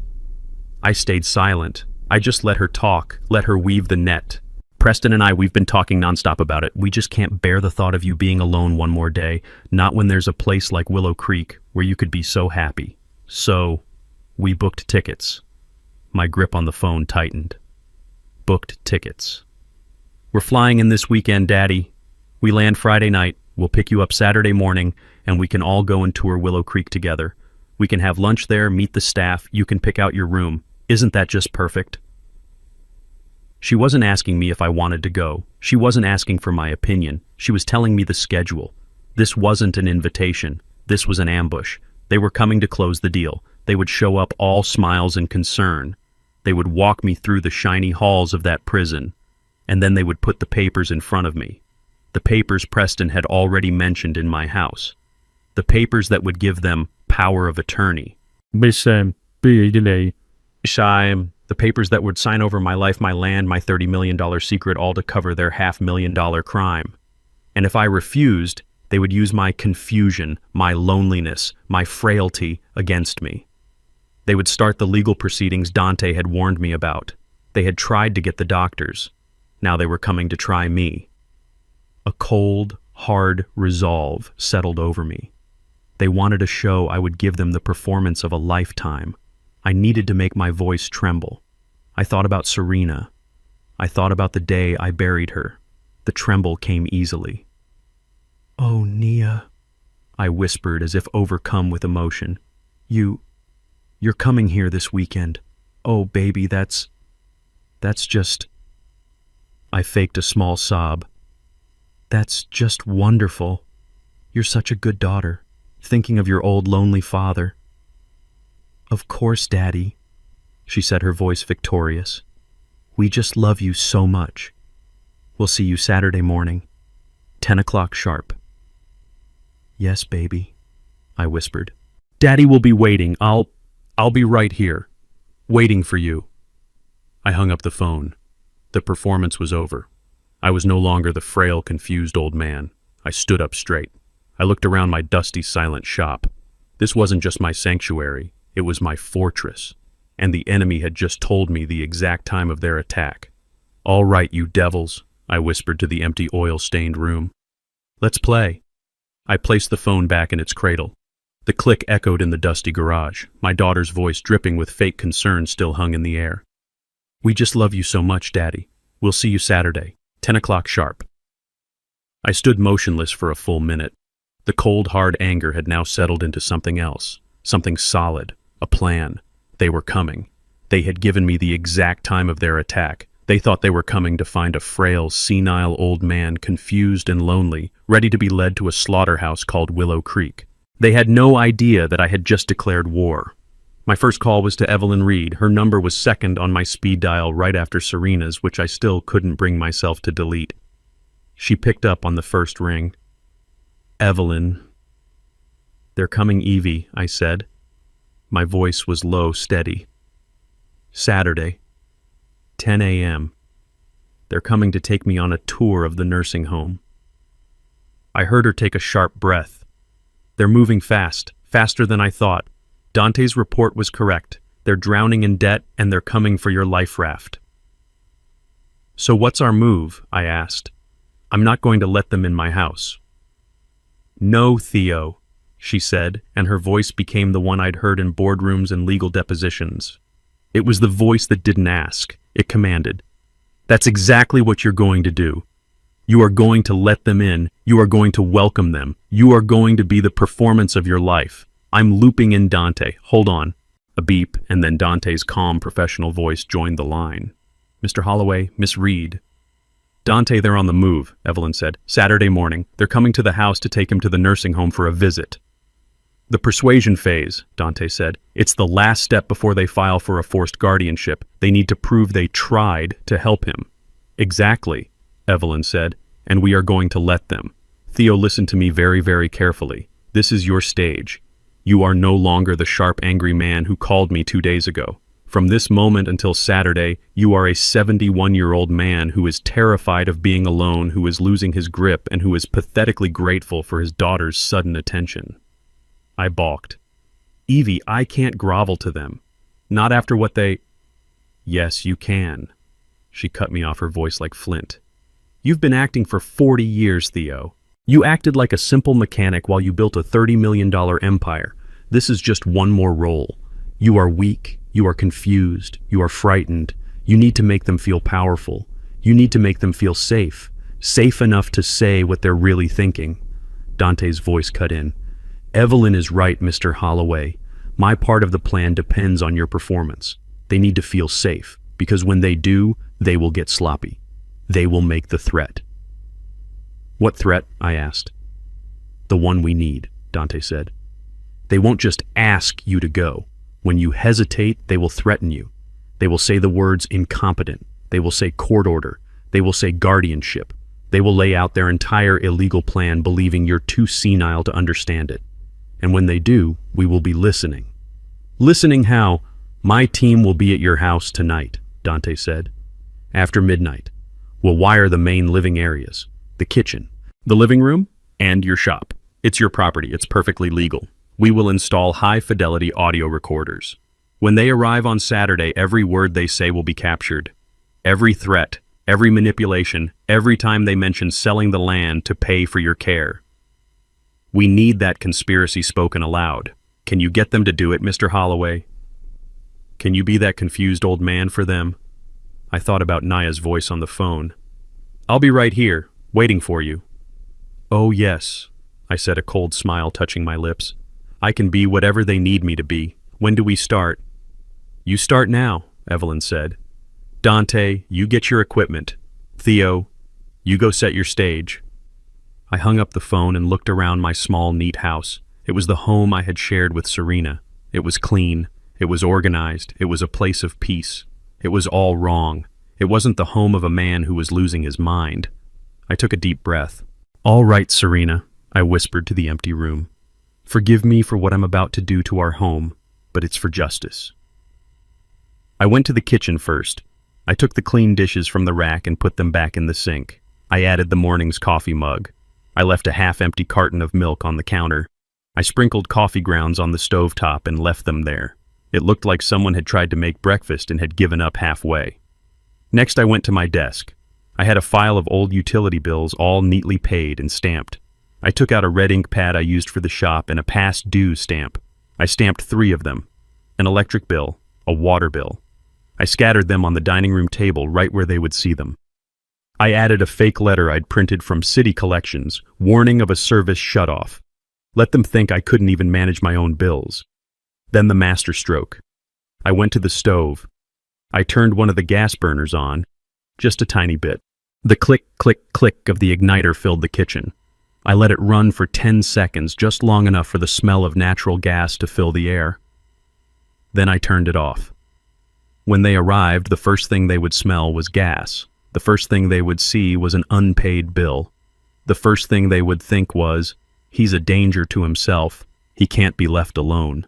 I stayed silent. I just let her talk, let her weave the net. Preston and I, we've been talking nonstop about it. We just can't bear the thought of you being alone one more day, not when there's a place like Willow Creek where you could be so happy. So, we booked tickets. My grip on the phone tightened. Booked tickets. We're flying in this weekend, Daddy. We land Friday night. We'll pick you up Saturday morning, and we can all go and tour Willow Creek together. We can have lunch there, meet the staff. You can pick out your room. Isn't that just perfect? She wasn't asking me if I wanted to go. She wasn't asking for my opinion. She was telling me the schedule. This wasn't an invitation. This was an ambush. They were coming to close the deal. They would show up all smiles and concern. They would walk me through the shiny halls of that prison. And then they would put the papers in front of me. The papers Preston had already mentioned in my house. The papers that would give them power of attorney. The papers that would sign over my life, my land, my $30 million secret, all to cover their $500,000 crime. And if I refused, they would use my confusion, my loneliness, my frailty against me. They would start the legal proceedings Dante had warned me about. They had tried to get the doctors. Now they were coming to try me. A cold, hard resolve settled over me. They wanted a show I would give them the performance of a lifetime. I needed to make my voice tremble. I thought about Serena. I thought about the day I buried her. The tremble came easily. Oh, Nia, I whispered as if overcome with emotion. You're coming here this weekend. Oh, baby, that's just... I faked a small sob. That's just wonderful. You're such a good daughter, thinking of your old lonely father. Of course, Daddy, she said, her voice victorious. We just love you so much. We'll see you Saturday morning, 10 o'clock sharp. Yes, baby, I whispered. Daddy will be waiting. I'll be right here, waiting for you. I hung up the phone. The performance was over. I was no longer the frail, confused old man. I stood up straight. I looked around my dusty, silent shop. This wasn't just my sanctuary. It was my fortress, and the enemy had just told me the exact time of their attack. All right, you devils, I whispered to the empty, oil-stained room. Let's play. I placed the phone back in its cradle. The click echoed in the dusty garage. My daughter's voice, dripping with fake concern, still hung in the air. We just love you so much, Daddy. We'll see you Saturday, 10 o'clock sharp. I stood motionless for a full minute. The cold, hard anger had now settled into something else, something solid. A plan. They were coming. They had given me the exact time of their attack. They thought they were coming to find a frail, senile old man, confused and lonely, ready to be led to a slaughterhouse called Willow Creek. They had no idea that I had just declared war. My first call was to Evelyn Reed. Her number was second on my speed dial right after Serena's, which I still couldn't bring myself to delete. She picked up on the first ring. "Evelyn." "They're coming, Evie," I said. My voice was low, steady. "Saturday, 10 a.m. They're coming to take me on a tour of the nursing home." I heard her take a sharp breath. "They're moving fast, faster than I thought. Dante's report was correct. They're drowning in debt and they're coming for your life raft." "So what's our move?" I asked. "I'm not going to let them in my house." "No, Theo," she said, and her voice became the one I'd heard in boardrooms and legal depositions. It was the voice that didn't ask. It commanded. "That's exactly what you're going to do. You are going to let them in. You are going to welcome them. You are going to be the performance of your life. I'm looping in Dante. Hold on." A beep, and then Dante's calm, professional voice joined the line. "Mr. Holloway, Miss Reed." "Dante, they're on the move," Evelyn said. "Saturday morning. They're coming to the house to take him to the nursing home for a visit." "The persuasion phase," Dante said. "It's the last step before they file for a forced guardianship. They need to prove they tried to help him." "Exactly," Evelyn said, "and we are going to let them. Theo, listen to me very, very carefully. This is your stage. You are no longer the sharp, angry man who called me 2 days ago. From this moment until Saturday, you are a 71-year-old man who is terrified of being alone, who is losing his grip, and who is pathetically grateful for his daughter's sudden attention." I balked. "Evie, I can't grovel to them. Not after what they—" "Yes, you can." She cut me off, her voice like flint. "You've been acting for 40 years, Theo. You acted like a simple mechanic while you built a $30 million empire. This is just one more role. You are weak, you are confused, you are frightened. You need to make them feel powerful. You need to make them feel safe. Safe enough to say what they're really thinking." Dante's voice cut in. "Evelyn is right, Mr. Holloway. My part of the plan depends on your performance. They need to feel safe, because when they do, they will get sloppy. They will make the threat." "What threat?" I asked. "The one we need," Dante said. "They won't just ask you to go. When you hesitate, they will threaten you. They will say the words incompetent. They will say court order. They will say guardianship. They will lay out their entire illegal plan, believing you're too senile to understand it. And when they do, we will be listening." "Listening how?" "My team will be at your house tonight," Dante said. "After midnight. We'll wire the main living areas. The kitchen, the living room, and your shop. It's your property. It's perfectly legal. We will install high-fidelity audio recorders. When they arrive on Saturday, every word they say will be captured. Every threat, every manipulation, every time they mention selling the land to pay for your care. We need that conspiracy spoken aloud. Can you get them to do it, Mr. Holloway? Can you be that confused old man for them?" I thought about Naya's voice on the phone. "I'll be right here, waiting for you." "Oh yes," I said, a cold smile touching my lips. "I can be whatever they need me to be. When do we start?" "You start now," Evelyn said. "Dante, you get your equipment. Theo, you go set your stage." I hung up the phone and looked around my small, neat house. It was the home I had shared with Serena. It was clean. It was organized. It was a place of peace. It was all wrong. It wasn't the home of a man who was losing his mind. I took a deep breath. "All right, Serena," I whispered to the empty room. "Forgive me for what I'm about to do to our home, but it's for justice." I went to the kitchen first. I took the clean dishes from the rack and put them back in the sink. I added the morning's coffee mug. I left a half-empty carton of milk on the counter. I sprinkled coffee grounds on the stovetop and left them there. It looked like someone had tried to make breakfast and had given up halfway. Next, I went to my desk. I had a file of old utility bills all neatly paid and stamped. I took out a red ink pad I used for the shop and a past due stamp. I stamped 3 of them: an electric bill, a water bill. I scattered them on the dining room table right where they would see them. I added a fake letter I'd printed from city collections, warning of a service shutoff. Let them think I couldn't even manage my own bills. Then the master stroke. I went to the stove. I turned one of the gas burners on, just a tiny bit. The click, click, click of the igniter filled the kitchen. I let it run for 10 seconds, just long enough for the smell of natural gas to fill the air. Then I turned it off. When they arrived, the first thing they would smell was gas. The first thing they would see was an unpaid bill. The first thing they would think was, he's a danger to himself. He can't be left alone.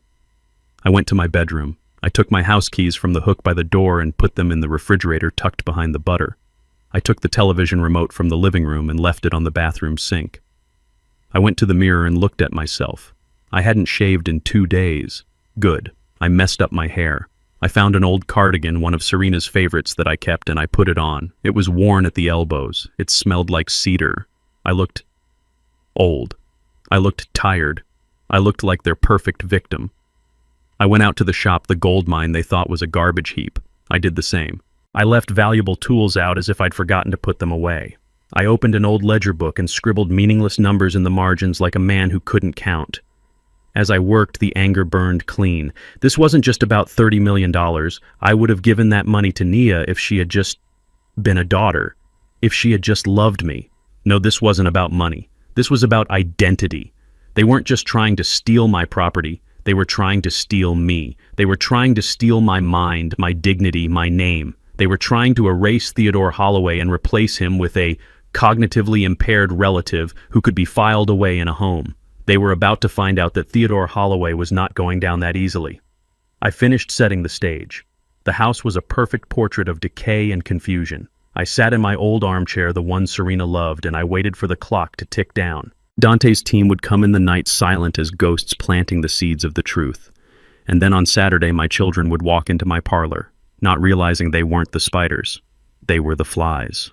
I went to my bedroom. I took my house keys from the hook by the door and put them in the refrigerator tucked behind the butter. I took the television remote from the living room and left it on the bathroom sink. I went to the mirror and looked at myself. I hadn't shaved in 2 days. Good. I messed up my hair. I found an old cardigan, one of Serena's favorites that I kept, and I put it on. It was worn at the elbows. It smelled like cedar. I looked old. I looked tired. I looked like their perfect victim. I went out to the shop, the gold mine they thought was a garbage heap. I did the same. I left valuable tools out as if I'd forgotten to put them away. I opened an old ledger book and scribbled meaningless numbers in the margins like a man who couldn't count. As I worked, the anger burned clean. This wasn't just about $30 million. I would have given that money to Nia if she had just been a daughter, if she had just loved me. No, this wasn't about money. This was about identity. They weren't just trying to steal my property. They were trying to steal me. They were trying to steal my mind, my dignity, my name. They were trying to erase Theodore Holloway and replace him with a cognitively impaired relative who could be filed away in a home. They were about to find out that Theodore Holloway was not going down that easily. I finished setting the stage. The house was a perfect portrait of decay and confusion. I sat in my old armchair, the one Serena loved, and I waited for the clock to tick down. Dante's team would come in the night silent as ghosts planting the seeds of the truth. And then on Saturday, my children would walk into my parlor, not realizing they weren't the spiders. They were the flies.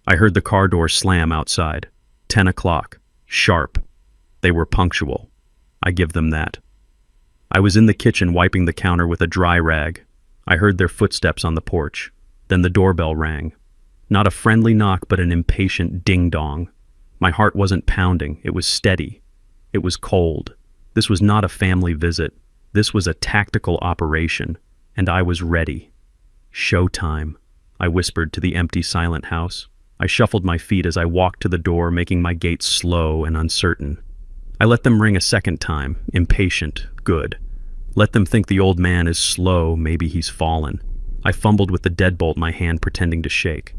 I heard the car door slam outside. 10 o'clock. Sharp. They were punctual. I give them that. I was in the kitchen wiping the counter with a dry rag. I heard their footsteps on the porch. Then the doorbell rang. Not a friendly knock, but an impatient ding-dong. My heart wasn't pounding. It was steady. It was cold. This was not a family visit. This was a tactical operation, and I was ready. Showtime, I whispered to the empty, silent house. I shuffled my feet as I walked to the door, making my gait slow and uncertain. I let them ring a second time, impatient, good. Let them think the old man is slow, maybe he's fallen. I fumbled with the deadbolt, my hand pretending to shake.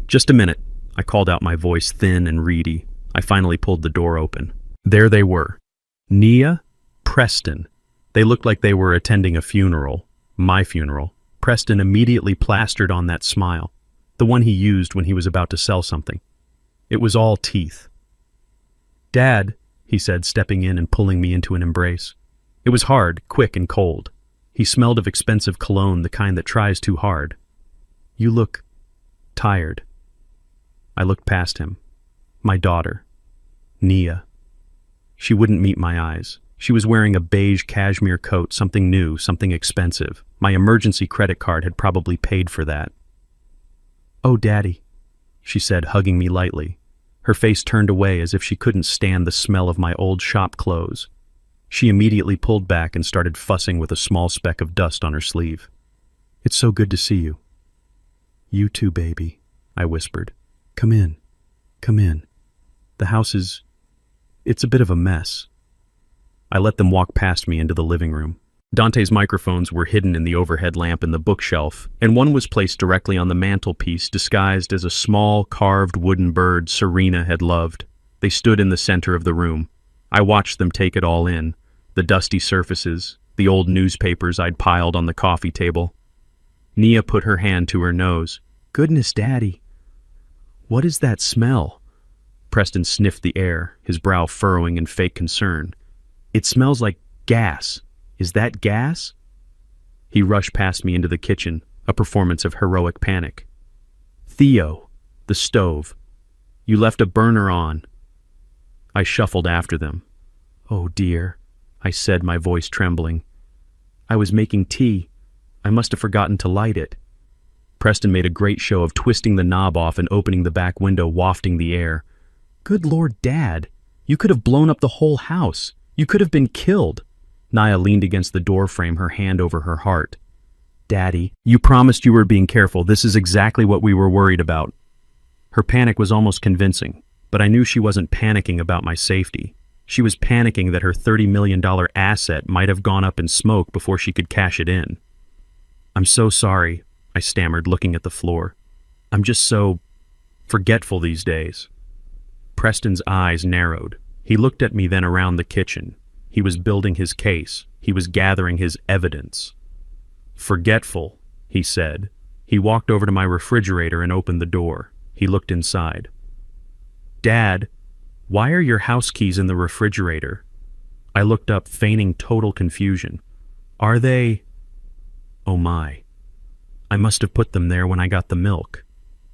Just a minute, I called out, my voice thin and reedy. I finally pulled the door open. There they were. Nia, Preston. They looked like they were attending a funeral, my funeral. Preston immediately plastered on that smile, the one he used when he was about to sell something. It was all teeth. "Dad," he said, stepping in and pulling me into an embrace. It was hard, quick, and cold. He smelled of expensive cologne, the kind that tries too hard. "You look tired." I looked past him. My daughter, Nia. She wouldn't meet my eyes. She was wearing a beige cashmere coat, something new, something expensive. My emergency credit card had probably paid for that. "Oh, Daddy," she said, hugging me lightly. Her face turned away as if she couldn't stand the smell of my old shop clothes. She immediately pulled back and started fussing with a small speck of dust on her sleeve. "It's so good to see you." "You too, baby," I whispered. Come in. Come in. The house is... it's a bit of a mess." I let them walk past me into the living room. Dante's microphones were hidden in the overhead lamp in the bookshelf, and one was placed directly on the mantelpiece, disguised as a small, carved wooden bird Serena had loved. They stood in the center of the room. I watched them take it all in, the dusty surfaces, the old newspapers I'd piled on the coffee table. Nia put her hand to her nose. "Goodness, Daddy. What is that smell?" Preston sniffed the air, his brow furrowing in fake concern. "It smells like gas. Is that gas?" He rushed past me into the kitchen, a performance of heroic panic. "Theo, the stove. You left a burner on." I shuffled after them. "Oh dear," I said, my voice trembling. "I was making tea. I must have forgotten to light it." Preston made a great show of twisting the knob off and opening the back window, wafting the air. "Good Lord, Dad, you could have blown up the whole house. You could have been killed." Nia leaned against the doorframe, her hand over her heart. "Daddy, you promised you were being careful. This is exactly what we were worried about." Her panic was almost convincing, but I knew she wasn't panicking about my safety. She was panicking that her $30 million asset might have gone up in smoke before she could cash it in. "I'm so sorry," I stammered, looking at the floor. "I'm just so forgetful these days." Preston's eyes narrowed. He looked at me, then around the kitchen. He was building his case. He was gathering his evidence. "Forgetful," he said. He walked over to my refrigerator and opened the door. He looked inside. "Dad, why are your house keys in the refrigerator?" I looked up, feigning total confusion. "Are they—" Oh my. I must have put them there when I got the milk.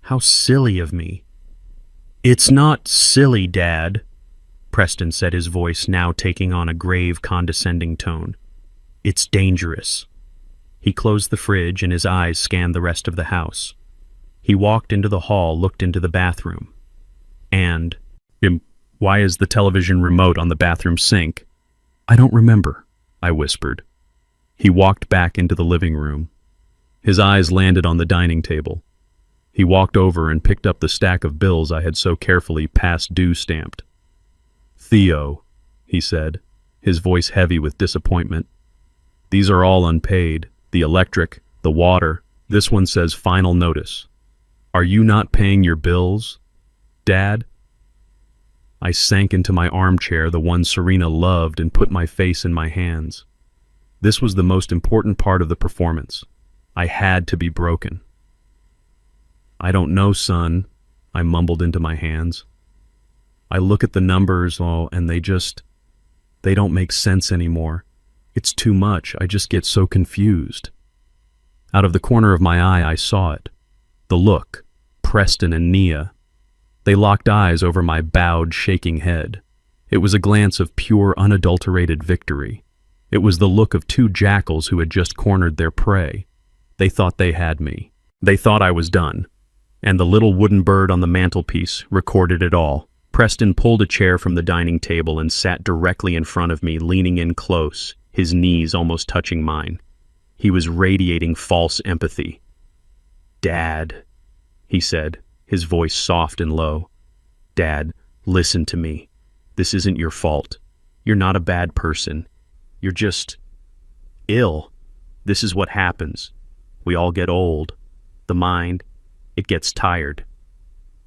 How silly of me. "It's not silly, Dad," Preston said, his voice now taking on a grave, condescending tone. "It's dangerous." He closed the fridge and his eyes scanned the rest of the house. He walked into the hall, looked into the bathroom. And, "Why is the television remote on the bathroom sink?" "I don't remember," I whispered. He walked back into the living room. His eyes landed on the dining table. He walked over and picked up the stack of bills I had so carefully past due stamped. "Theo," he said, his voice heavy with disappointment. "These are all unpaid. The electric, the water. This one says final notice. Are you not paying your bills, Dad?" I sank into my armchair, the one Serena loved, and put my face in my hands. This was the most important part of the performance. I had to be broken. "I don't know, son," I mumbled into my hands. "I look at the numbers, and they don't make sense anymore. It's too much. I just get so confused." Out of the corner of my eye, I saw it. The look. Preston and Nia. They locked eyes over my bowed, shaking head. It was a glance of pure, unadulterated victory. It was the look of two jackals who had just cornered their prey. They thought they had me. They thought I was done. And the little wooden bird on the mantelpiece recorded it all. Preston pulled a chair from the dining table and sat directly in front of me, leaning in close, his knees almost touching mine. He was radiating false empathy. "Dad," he said, his voice soft and low. "Dad, listen to me. This isn't your fault. You're not a bad person. You're just ill. This is what happens. We all get old. The mind, it gets tired."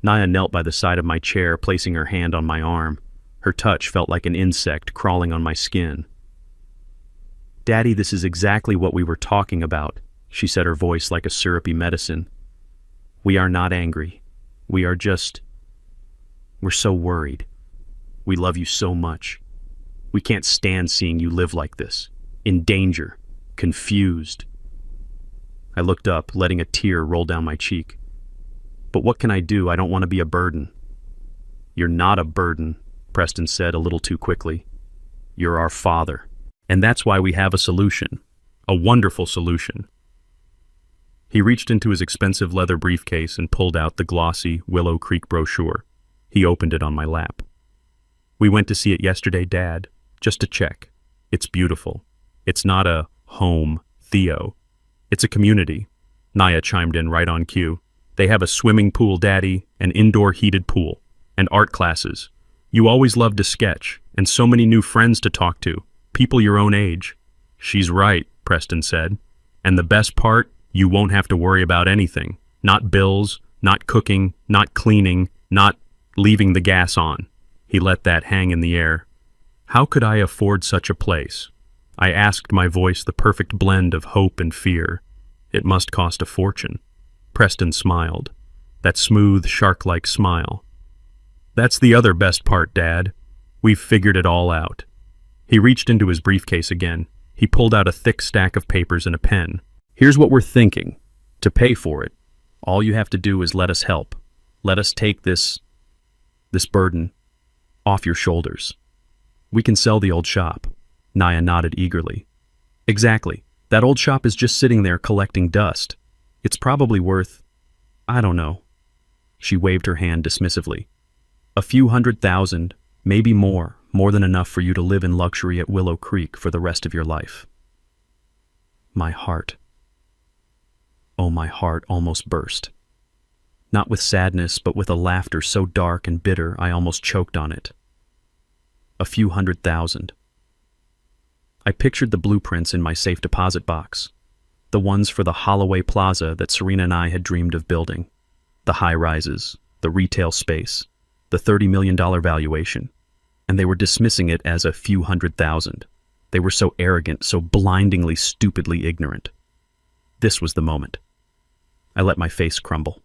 Nia knelt by the side of my chair, placing her hand on my arm. Her touch felt like an insect crawling on my skin. "Daddy, this is exactly what we were talking about," she said, her voice like a syrupy medicine. "We are not angry. We're so worried. We love you so much. We can't stand seeing you live like this, in danger, confused." I looked up, letting a tear roll down my cheek. "But what can I do? I don't want to be a burden." "You're not a burden," Preston said a little too quickly. "You're our father. And that's why we have a solution. A wonderful solution." He reached into his expensive leather briefcase and pulled out the glossy Willow Creek brochure. He opened it on my lap. "We went to see it yesterday, Dad, just to check. It's beautiful. It's not a home, Theo. It's a community." Nia chimed in right on cue. "They have a swimming pool, Daddy, an indoor heated pool, and art classes. You always loved to sketch, and so many new friends to talk to, people your own age." "She's right," Preston said. "And the best part, you won't have to worry about anything. Not bills, not cooking, not cleaning, not leaving the gas on." He let that hang in the air. How could I afford such a place? I asked, my voice the perfect blend of hope and fear. It must cost a fortune. Preston smiled. That smooth, shark-like smile. "That's the other best part, Dad. We've figured it all out." He reached into his briefcase again. He pulled out a thick stack of papers and a pen. "Here's what we're thinking. To pay for it, all you have to do is let us help. Let us take this burden off your shoulders. We can sell the old shop." Nia nodded eagerly. "Exactly. That old shop is just sitting there collecting dust. It's probably worth, I don't know." She waved her hand dismissively. "A few $100,000, maybe more than enough for you to live in luxury at Willow Creek for the rest of your life." My heart almost burst. Not with sadness, but with a laughter so dark and bitter I almost choked on it. A few 100,000. I pictured the blueprints in my safe deposit box. The ones for the Holloway Plaza that Serena and I had dreamed of building. The high-rises, the retail space, the $30 million valuation. And they were dismissing it as a few 100,000. They were so arrogant, so blindingly, stupidly ignorant. This was the moment. I let my face crumble.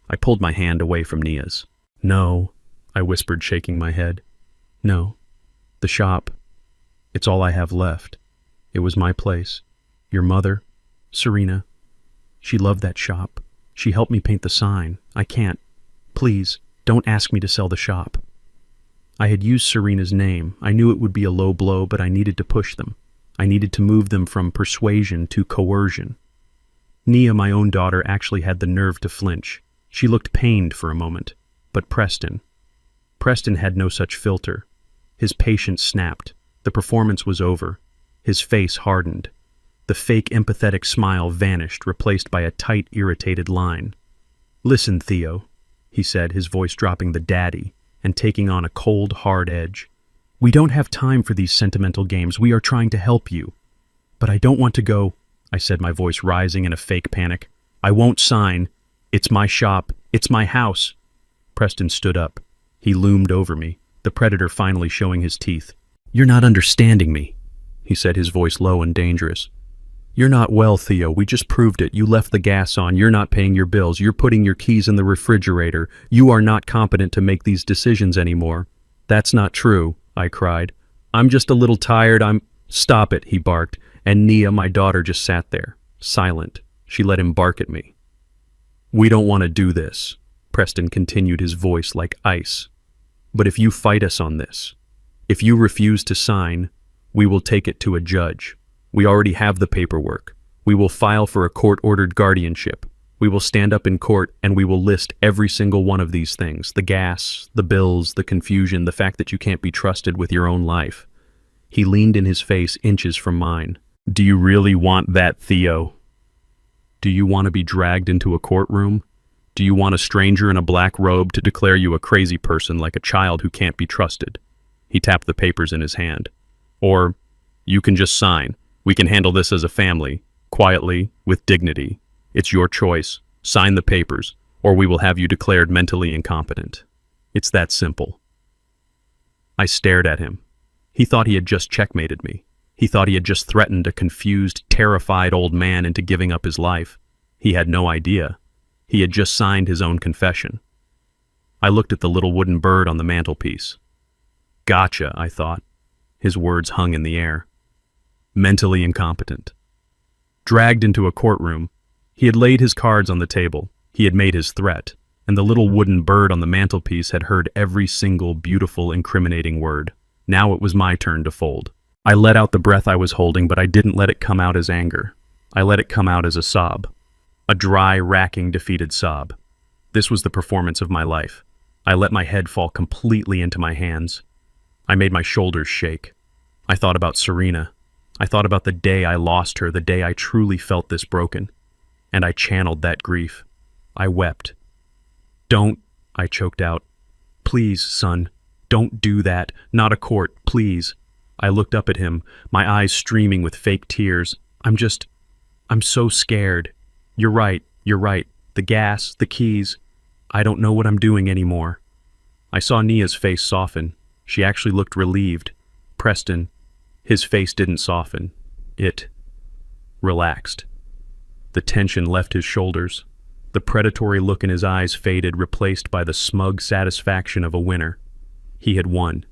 I pulled my hand away from Nia's. "No," I whispered, shaking my head. "No. The shop. It's all I have left. It was my place. Your mother, Serena, she loved that shop. She helped me paint the sign. I can't. Please, don't ask me to sell the shop." I had used Serena's name. I knew it would be a low blow, but I needed to push them. I needed to move them from persuasion to coercion. Nia, my own daughter, actually had the nerve to flinch. She looked pained for a moment. But Preston had no such filter. His patience snapped. The performance was over. His face hardened. The fake empathetic smile vanished, replaced by a tight, irritated line. "Listen, Theo," he said, his voice dropping the daddy and taking on a cold, hard edge. "We don't have time for these sentimental games. We are trying to help you." "But I don't want to go," I said, my voice rising in a fake panic. "I won't sign. It's my shop. It's my house." Preston stood up. He loomed over me, the predator finally showing his teeth. "You're not understanding me," he said, his voice low and dangerous. "You're not well, Theo. We just proved it. You left the gas on. You're not paying your bills. You're putting your keys in the refrigerator. You are not competent to make these decisions anymore." "That's not true," I cried. "I'm just a little tired. Stop it," he barked, and Nia, my daughter, just sat there, silent. She let him bark at me. "We don't want to do this," Preston continued, his voice like ice. "But if you fight us on this, if you refuse to sign, we will take it to a judge. We already have the paperwork. We will file for a court-ordered guardianship. We will stand up in court and we will list every single one of these things: the gas, the bills, the confusion, the fact that you can't be trusted with your own life." He leaned in his face inches from mine. "Do you really want that, Theo? Do you want to be dragged into a courtroom? Do you want a stranger in a black robe to declare you a crazy person, like a child who can't be trusted?" He tapped the papers in his hand. "Or you can just sign. We can handle this as a family, quietly, with dignity. It's your choice. Sign the papers, or we will have you declared mentally incompetent. It's that simple." I stared at him. He thought he had just checkmated me. He thought he had just threatened a confused, terrified old man into giving up his life. He had no idea. He had just signed his own confession. I looked at the little wooden bird on the mantelpiece. "Gotcha," I thought. His words hung in the air. Mentally incompetent. Dragged into a courtroom, he had laid his cards on the table. He had made his threat, and the little wooden bird on the mantelpiece had heard every single beautiful, incriminating word. Now it was my turn to fold. I let out the breath I was holding, but I didn't let it come out as anger. I let it come out as a sob. A dry, racking, defeated sob. This was the performance of my life. I let my head fall completely into my hands. I made my shoulders shake. I thought about Serena. I thought about the day I lost her, the day I truly felt this broken. And I channeled that grief. I wept. "Don't," I choked out. "Please, son, don't do that. Not a court, please." I looked up at him, my eyes streaming with fake tears. I'm so scared. You're right. The gas, the keys. I don't know what I'm doing anymore." I saw Nia's face soften. She actually looked relieved. Preston, his face didn't soften. It relaxed. The tension left his shoulders. The predatory look in his eyes faded, replaced by the smug satisfaction of a winner. He had won.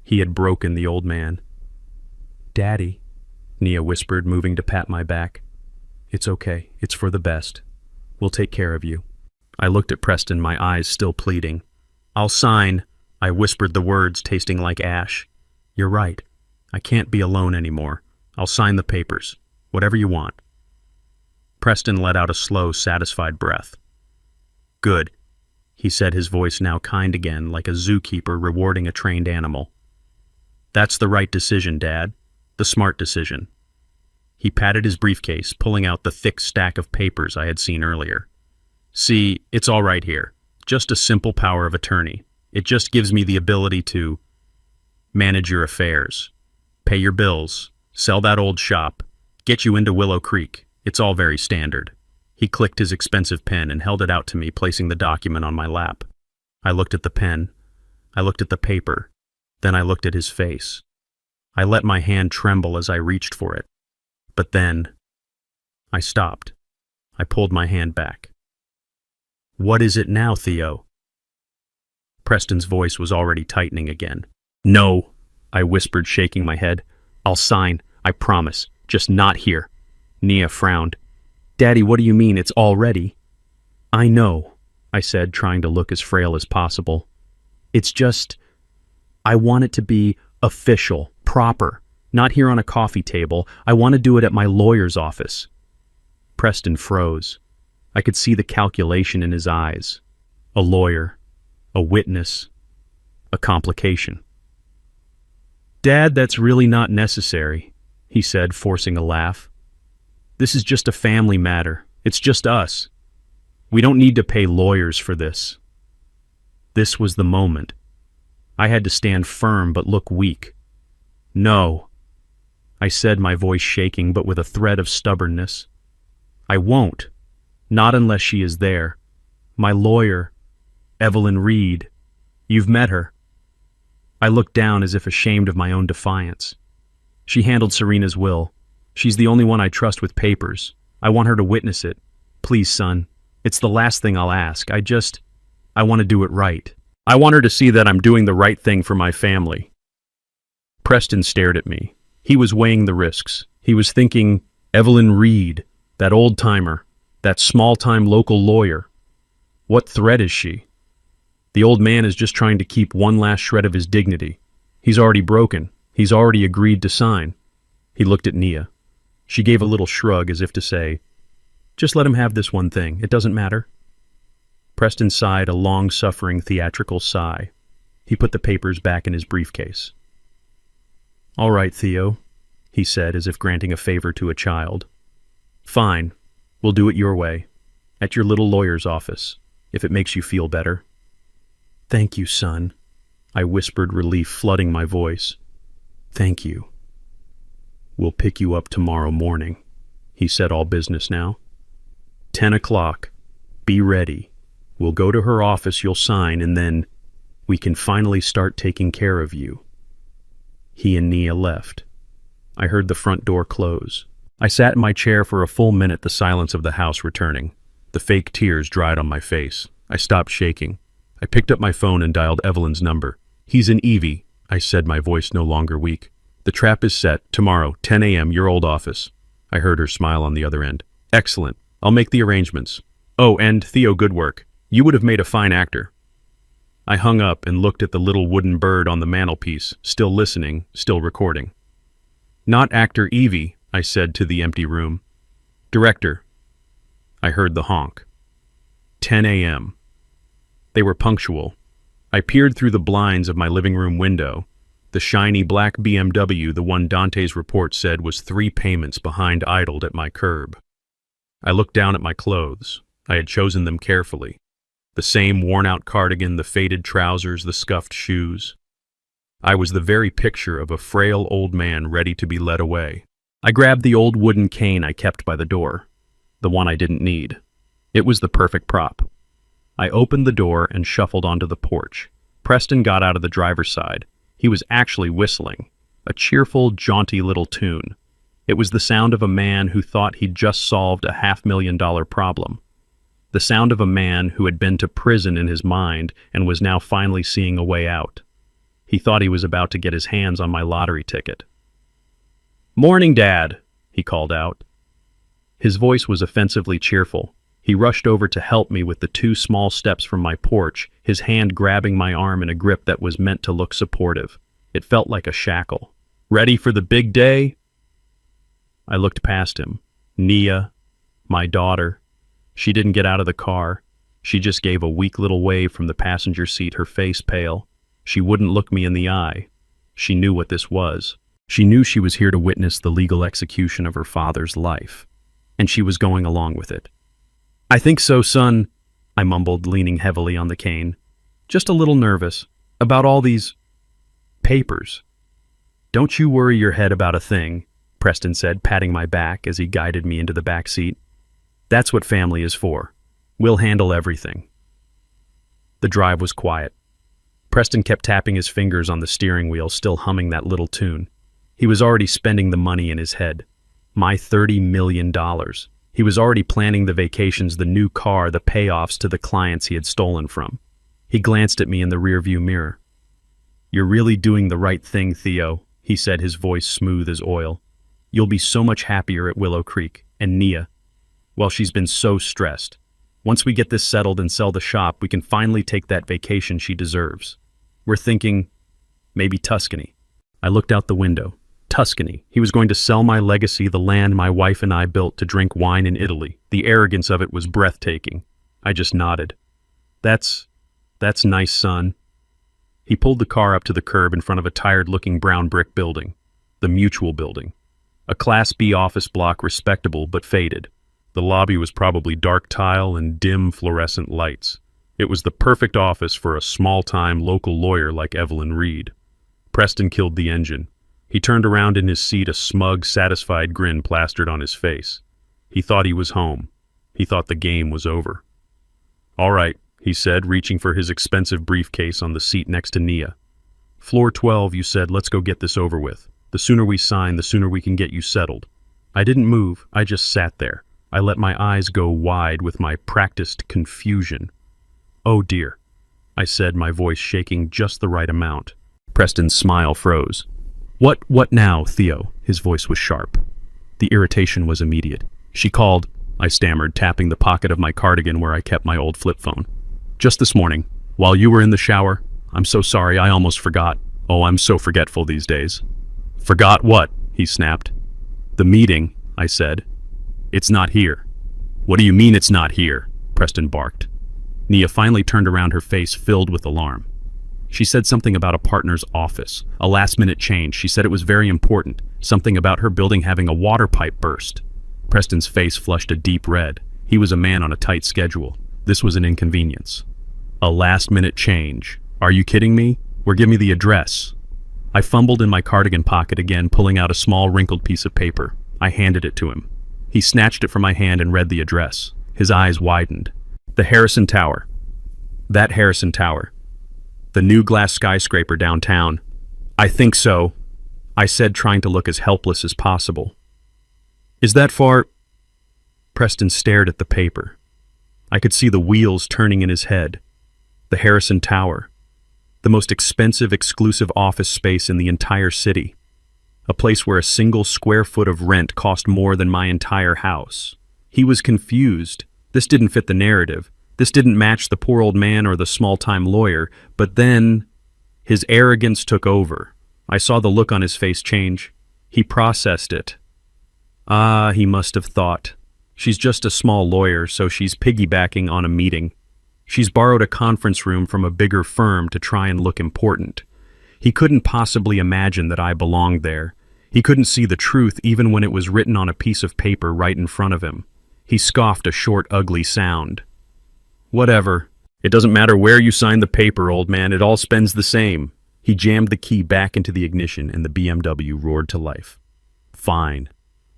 He had broken the old man. "Daddy," Nia whispered, moving to pat my back. "It's okay. It's for the best. We'll take care of you." I looked at Preston, my eyes still pleading. "I'll sign." I whispered the words, tasting like ash. "You're right. I can't be alone anymore. I'll sign the papers. Whatever you want." Preston let out a slow, satisfied breath. "Good," he said, his voice now kind again, like a zookeeper rewarding a trained animal. "That's the right decision, Dad. The smart decision." He patted his briefcase, pulling out the thick stack of papers I had seen earlier. "See, it's all right here. Just a simple power of attorney. It just gives me the ability to Manage your affairs. Pay your bills. Sell that old shop. Get you into Willow Creek. It's all very standard. He clicked his expensive pen and held it out to me, placing the document on my lap. I looked at the pen. I looked at the paper. Then I looked at his face. I let my hand tremble as I reached for it. But then, I stopped. I pulled my hand back. "What is it now, Theo?" Preston's voice was already tightening again. "No," I whispered, shaking my head. "I'll sign, I promise, just not here." Nia frowned. "Daddy, what do you mean it's all ready?" "I know," I said, trying to look as frail as possible. "It's just, I want it to be official, proper, not here on a coffee table. I want to do it at my lawyer's office." Preston froze. I could see the calculation in his eyes. A lawyer, a witness, a complication. "Dad, that's really not necessary," he said, forcing a laugh. "This is just a family matter. It's just us. We don't need to pay lawyers for this." This was the moment. I had to stand firm but look weak. "No," I said, my voice shaking but with a thread of stubbornness. "I won't. Not unless she is there. My lawyer, Evelyn Reed. You've met her." I looked down as if ashamed of my own defiance. "She handled Serena's will. She's the only one I trust with papers. I want her to witness it. Please, son. It's the last thing I'll ask. I want to do it right. I want her to see that I'm doing the right thing for my family." Preston stared at me. He was weighing the risks. He was thinking, Evelyn Reed, that old-timer, that small-time local lawyer. What threat is she? The old man is just trying to keep one last shred of his dignity. He's already broken. He's already agreed to sign. He looked at Nia. She gave a little shrug as if to say, "Just let him have this one thing. It doesn't matter." Preston sighed a long-suffering theatrical sigh. He put the papers back in his briefcase. "All right, Theo," he said, as if granting a favor to a child. "Fine. We'll do it your way. At your little lawyer's office, if it makes you feel better." "Thank you, son," I whispered, relief flooding my voice. "Thank you." "We'll pick you up tomorrow morning," he said, all business now. 10 o'clock. Be ready. We'll go to her office, you'll sign, and then we can finally start taking care of you." He and Nia left. I heard the front door close. I sat in my chair for a full minute, the silence of the house returning. The fake tears dried on my face. I stopped shaking. I picked up my phone and dialed Evelyn's number. "He's in Evie," I said, my voice no longer weak. "The trap is set. Tomorrow, 10 a.m., your old office." I heard her smile on the other end. "Excellent. I'll make the arrangements. Oh, and Theo, good work. You would have made a fine actor." I hung up and looked at the little wooden bird on the mantelpiece, still listening, still recording. "Not actor Evie," I said to the empty room. "Director." I heard the honk. 10 a.m. They were punctual. I peered through the blinds of my living room window. The shiny black BMW, the one Dante's report said was 3 payments behind, idled at my curb. I looked down at my clothes. I had chosen them carefully. The same worn-out cardigan, the faded trousers, the scuffed shoes. I was the very picture of a frail old man ready to be led away. I grabbed the old wooden cane I kept by the door, the one I didn't need. It was the perfect prop. I opened the door and shuffled onto the porch. Preston got out of the driver's side. He was actually whistling, a cheerful, jaunty little tune. It was the sound of a man who thought he'd just solved a $500,000 problem. The sound of a man who had been to prison in his mind and was now finally seeing a way out. He thought he was about to get his hands on my lottery ticket. "Morning, Dad," he called out. His voice was offensively cheerful. He rushed over to help me with the 2 small steps from my porch, his hand grabbing my arm in a grip that was meant to look supportive. It felt like a shackle. "Ready for the big day?" I looked past him. Nia, my daughter. She didn't get out of the car. She just gave a weak little wave from the passenger seat, her face pale. She wouldn't look me in the eye. She knew what this was. She knew she was here to witness the legal execution of her father's life, and she was going along with it. "I think so, son," I mumbled, leaning heavily on the cane. "Just a little nervous about all these papers." Don't you worry your head about a thing, Preston said, patting my back as he guided me into the back seat. That's what family is for. We'll handle everything. The drive was quiet. Preston kept tapping his fingers on the steering wheel, still humming that little tune. He was already spending the money in his head. My $30 million. He was already planning the vacations, the new car, the payoffs to the clients he had stolen from. He glanced at me in the rearview mirror. You're really doing the right thing, Theo, he said, his voice smooth as oil. You'll be so much happier at Willow Creek. And Nia, well, she's been so stressed. Once we get this settled and sell the shop, we can finally take that vacation she deserves. We're thinking, maybe Tuscany. I looked out the window. Tuscany. He was going to sell my legacy, the land my wife and I built to drink wine in Italy. The arrogance of it was breathtaking. I just nodded. That's nice, son. He pulled the car up to the curb in front of a tired-looking brown brick building. The Mutual Building. A Class B office block, respectable but faded. The lobby was probably dark tile and dim fluorescent lights. It was the perfect office for a small-time local lawyer like Evelyn Reed. Preston killed the engine. He turned around in his seat, a smug, satisfied grin plastered on his face. He thought he was home. He thought the game was over. All right, he said, reaching for his expensive briefcase on the seat next to Nia. Floor 12, you said, let's go get this over with. The sooner we sign, the sooner we can get you settled. I didn't move, I just sat there. I let my eyes go wide with my practiced confusion. Oh dear, I said, my voice shaking just the right amount. Preston's smile froze. What now, Theo? His voice was sharp. The irritation was immediate. She called, I stammered, tapping the pocket of my cardigan where I kept my old flip phone. Just this morning, while you were in the shower. I'm so sorry, I almost forgot. Oh, I'm so forgetful these days. Forgot what? He snapped. The meeting, I said. It's not here. What do you mean it's not here? Preston barked. Nia finally turned around, her face filled with alarm. She said something about a partner's office, a last-minute change. She said it was very important, something about her building having a water pipe burst. Preston's face flushed a deep red. He was a man on a tight schedule. This was an inconvenience. A last-minute change. Are you kidding me? Or give me the address. I fumbled in my cardigan pocket again, pulling out a small wrinkled piece of paper. I handed it to him. He snatched it from my hand and read the address. His eyes widened. The Harrison Tower. That Harrison Tower. The new glass skyscraper downtown. I think so, I said, trying to look as helpless as possible. Is that far? Preston stared at the paper. I could see the wheels turning in his head. The Harrison Tower. The most expensive, exclusive office space in the entire city. A place where a single square foot of rent cost more than my entire house. He was confused. This didn't fit the narrative. This didn't match the poor old man or the small-time lawyer. But then, his arrogance took over. I saw the look on his face change. He processed it. Ah, he must have thought. She's just a small lawyer, so she's piggybacking on a meeting. She's borrowed a conference room from a bigger firm to try and look important. He couldn't possibly imagine that I belonged there. He couldn't see the truth even when it was written on a piece of paper right in front of him. He scoffed a short, ugly sound. Whatever. It doesn't matter where you sign the paper, old man. It all spends the same. He jammed the key back into the ignition and the BMW roared to life. Fine.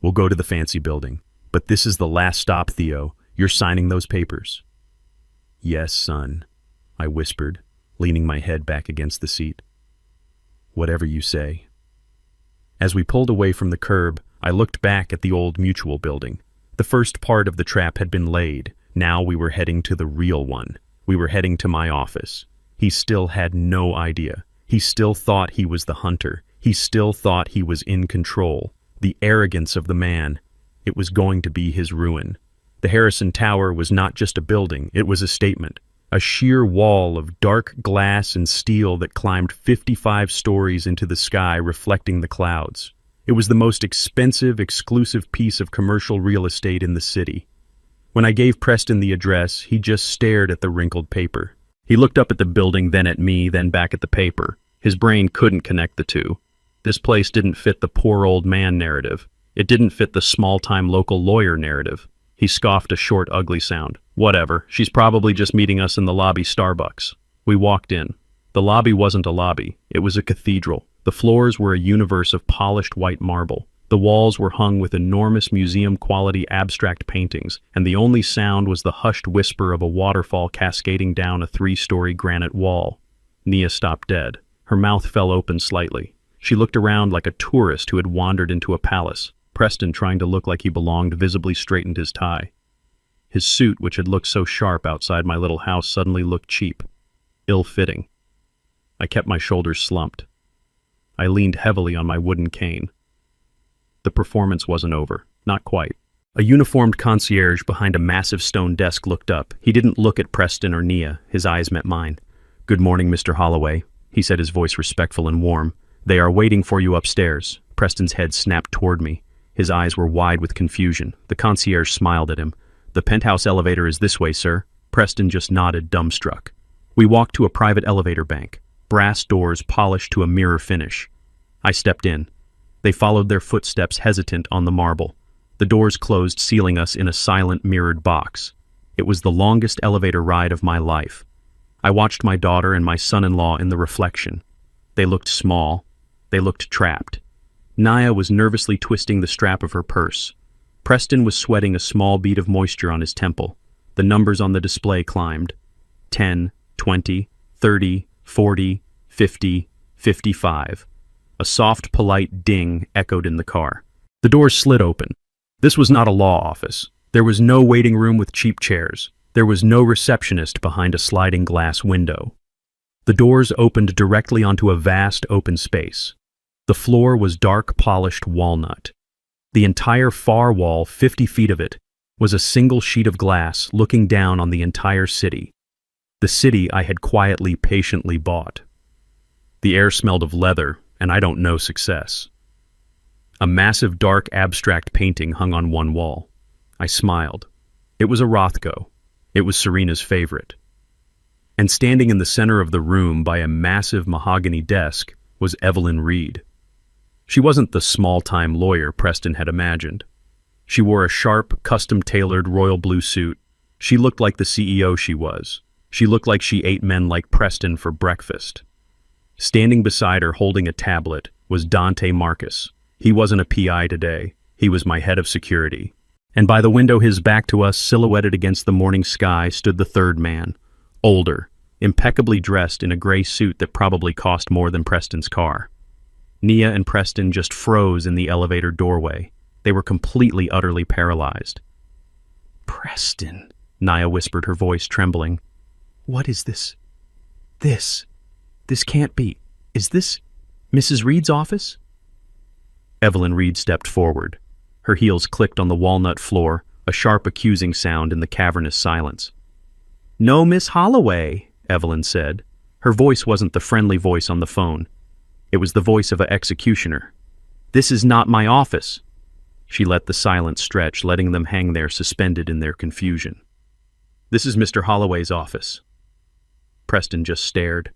We'll go to the fancy building. But this is the last stop, Theo. You're signing those papers. Yes, son, I whispered, leaning my head back against the seat. Whatever you say. As we pulled away from the curb, I looked back at the old Mutual Building. The first part of the trap had been laid. Now we were heading to the real one. We were heading to my office. He still had no idea. He still thought he was the hunter. He still thought he was in control. The arrogance of the man. It was going to be his ruin. The Harrison Tower was not just a building, it was a statement. A sheer wall of dark glass and steel that climbed 55 stories into the sky, reflecting the clouds. It was the most expensive, exclusive piece of commercial real estate in the city. When I gave Preston the address, he just stared at the wrinkled paper. He looked up at the building, then at me, then back at the paper. His brain couldn't connect the two. This place didn't fit the poor old man narrative. It didn't fit the small-time local lawyer narrative. He scoffed a short, ugly sound. Whatever, she's probably just meeting us in the lobby Starbucks. We walked in. The lobby wasn't a lobby. It was a cathedral. The floors were a universe of polished white marble. The walls were hung with enormous museum-quality abstract paintings, and the only sound was the hushed whisper of a waterfall cascading down a 3-story granite wall. Nia stopped dead. Her mouth fell open slightly. She looked around like a tourist who had wandered into a palace. Preston, trying to look like he belonged, visibly straightened his tie. His suit, which had looked so sharp outside my little house, suddenly looked cheap, ill-fitting. I kept my shoulders slumped. I leaned heavily on my wooden cane. The performance wasn't over. Not quite. A uniformed concierge behind a massive stone desk looked up. He didn't look at Preston or Nia. His eyes met mine. "Good morning, Mr. Holloway," he said, his voice respectful and warm. "They are waiting for you upstairs." Preston's head snapped toward me. His eyes were wide with confusion. The concierge smiled at him. "The penthouse elevator is this way, sir." Preston just nodded, dumbstruck. We walked to a private elevator bank. Brass doors polished to a mirror finish. I stepped in. They followed their footsteps, hesitant on the marble. The doors closed, sealing us in a silent, mirrored box. It was the longest elevator ride of my life. I watched my daughter and my son-in-law in the reflection. They looked small. They looked trapped. Nia was nervously twisting the strap of her purse. Preston was sweating a small bead of moisture on his temple. The numbers on the display climbed. 10, 20, 30, 40, 50, 55. A soft, polite ding echoed in the car. The doors slid open. This was not a law office. There was no waiting room with cheap chairs. There was no receptionist behind a sliding glass window. The doors opened directly onto a vast open space. The floor was dark, polished walnut. The entire far wall, 50 feet of it, was a single sheet of glass looking down on the entire city. The city I had quietly, patiently bought. The air smelled of leather, and I don't know success. A massive dark abstract painting hung on one wall. I smiled. It was a Rothko. It was Serena's favorite. And standing in the center of the room by a massive mahogany desk was Evelyn Reed. She wasn't the small-time lawyer Preston had imagined. She wore a sharp, custom-tailored royal blue suit. She looked like the CEO she was. She looked like she ate men like Preston for breakfast. Standing beside her, holding a tablet, was Dante Marcus. He wasn't a PI today. He was my head of security. And by the window, his back to us, silhouetted against the morning sky, stood the third man. Older, impeccably dressed in a gray suit that probably cost more than Preston's car. Nia and Preston just froze in the elevator doorway. They were completely, utterly paralyzed. "Preston," Nia whispered, her voice trembling. "What is this? This can't be. Is this Mrs. Reed's office?" Evelyn Reed stepped forward. Her heels clicked on the walnut floor, a sharp, accusing sound in the cavernous silence. "No, Miss Holloway," Evelyn said. Her voice wasn't the friendly voice on the phone. It was the voice of an executioner. "This is not my office." She let the silence stretch, letting them hang there suspended in their confusion. "This is Mr. Holloway's office." Preston just stared.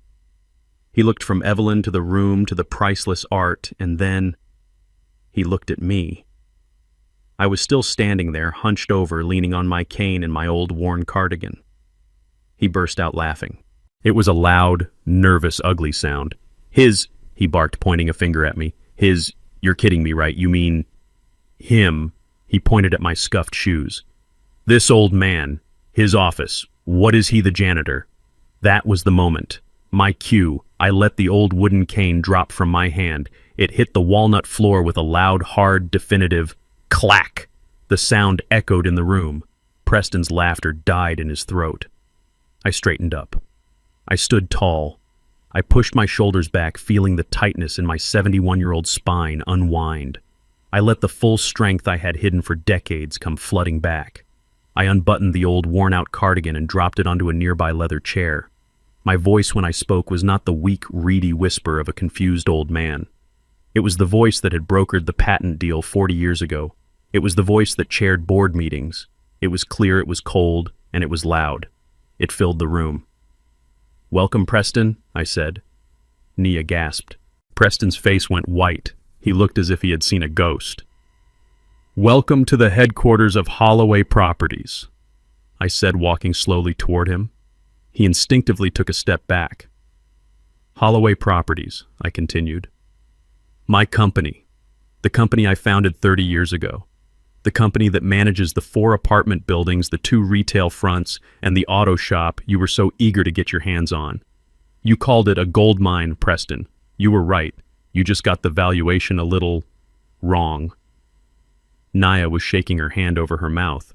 He looked from Evelyn to the room to the priceless art, and then he looked at me. I was still standing there, hunched over, leaning on my cane in my old worn cardigan. He burst out laughing. It was a loud, nervous, ugly sound. He barked, pointing a finger at me. You're kidding me, right? You mean him?" He pointed at my scuffed shoes. "This old man, his office, what is he, the janitor?" That was the moment. My cue. I let the old wooden cane drop from my hand. It hit the walnut floor with a loud, hard, definitive clack. The sound echoed in the room. Preston's laughter died in his throat. I straightened up. I stood tall. I pushed my shoulders back, feeling the tightness in my 71-year-old spine unwind. I let the full strength I had hidden for decades come flooding back. I unbuttoned the old worn-out cardigan and dropped it onto a nearby leather chair. My voice when I spoke was not the weak, reedy whisper of a confused old man. It was the voice that had brokered the patent deal 40 years ago. It was the voice that chaired board meetings. It was clear, it was cold, and it was loud. It filled the room. "Welcome, Preston," I said. Nia gasped. Preston's face went white. He looked as if he had seen a ghost. "Welcome to the headquarters of Holloway Properties," I said, walking slowly toward him. He instinctively took a step back. "Holloway Properties," I continued. My company. The company I founded 30 years ago. The company that manages the 4 apartment buildings, the 2 retail fronts, and the auto shop you were so eager to get your hands on. You called it a gold mine, Preston. You were right. You just got the valuation a little wrong. Naya was shaking her hand over her mouth.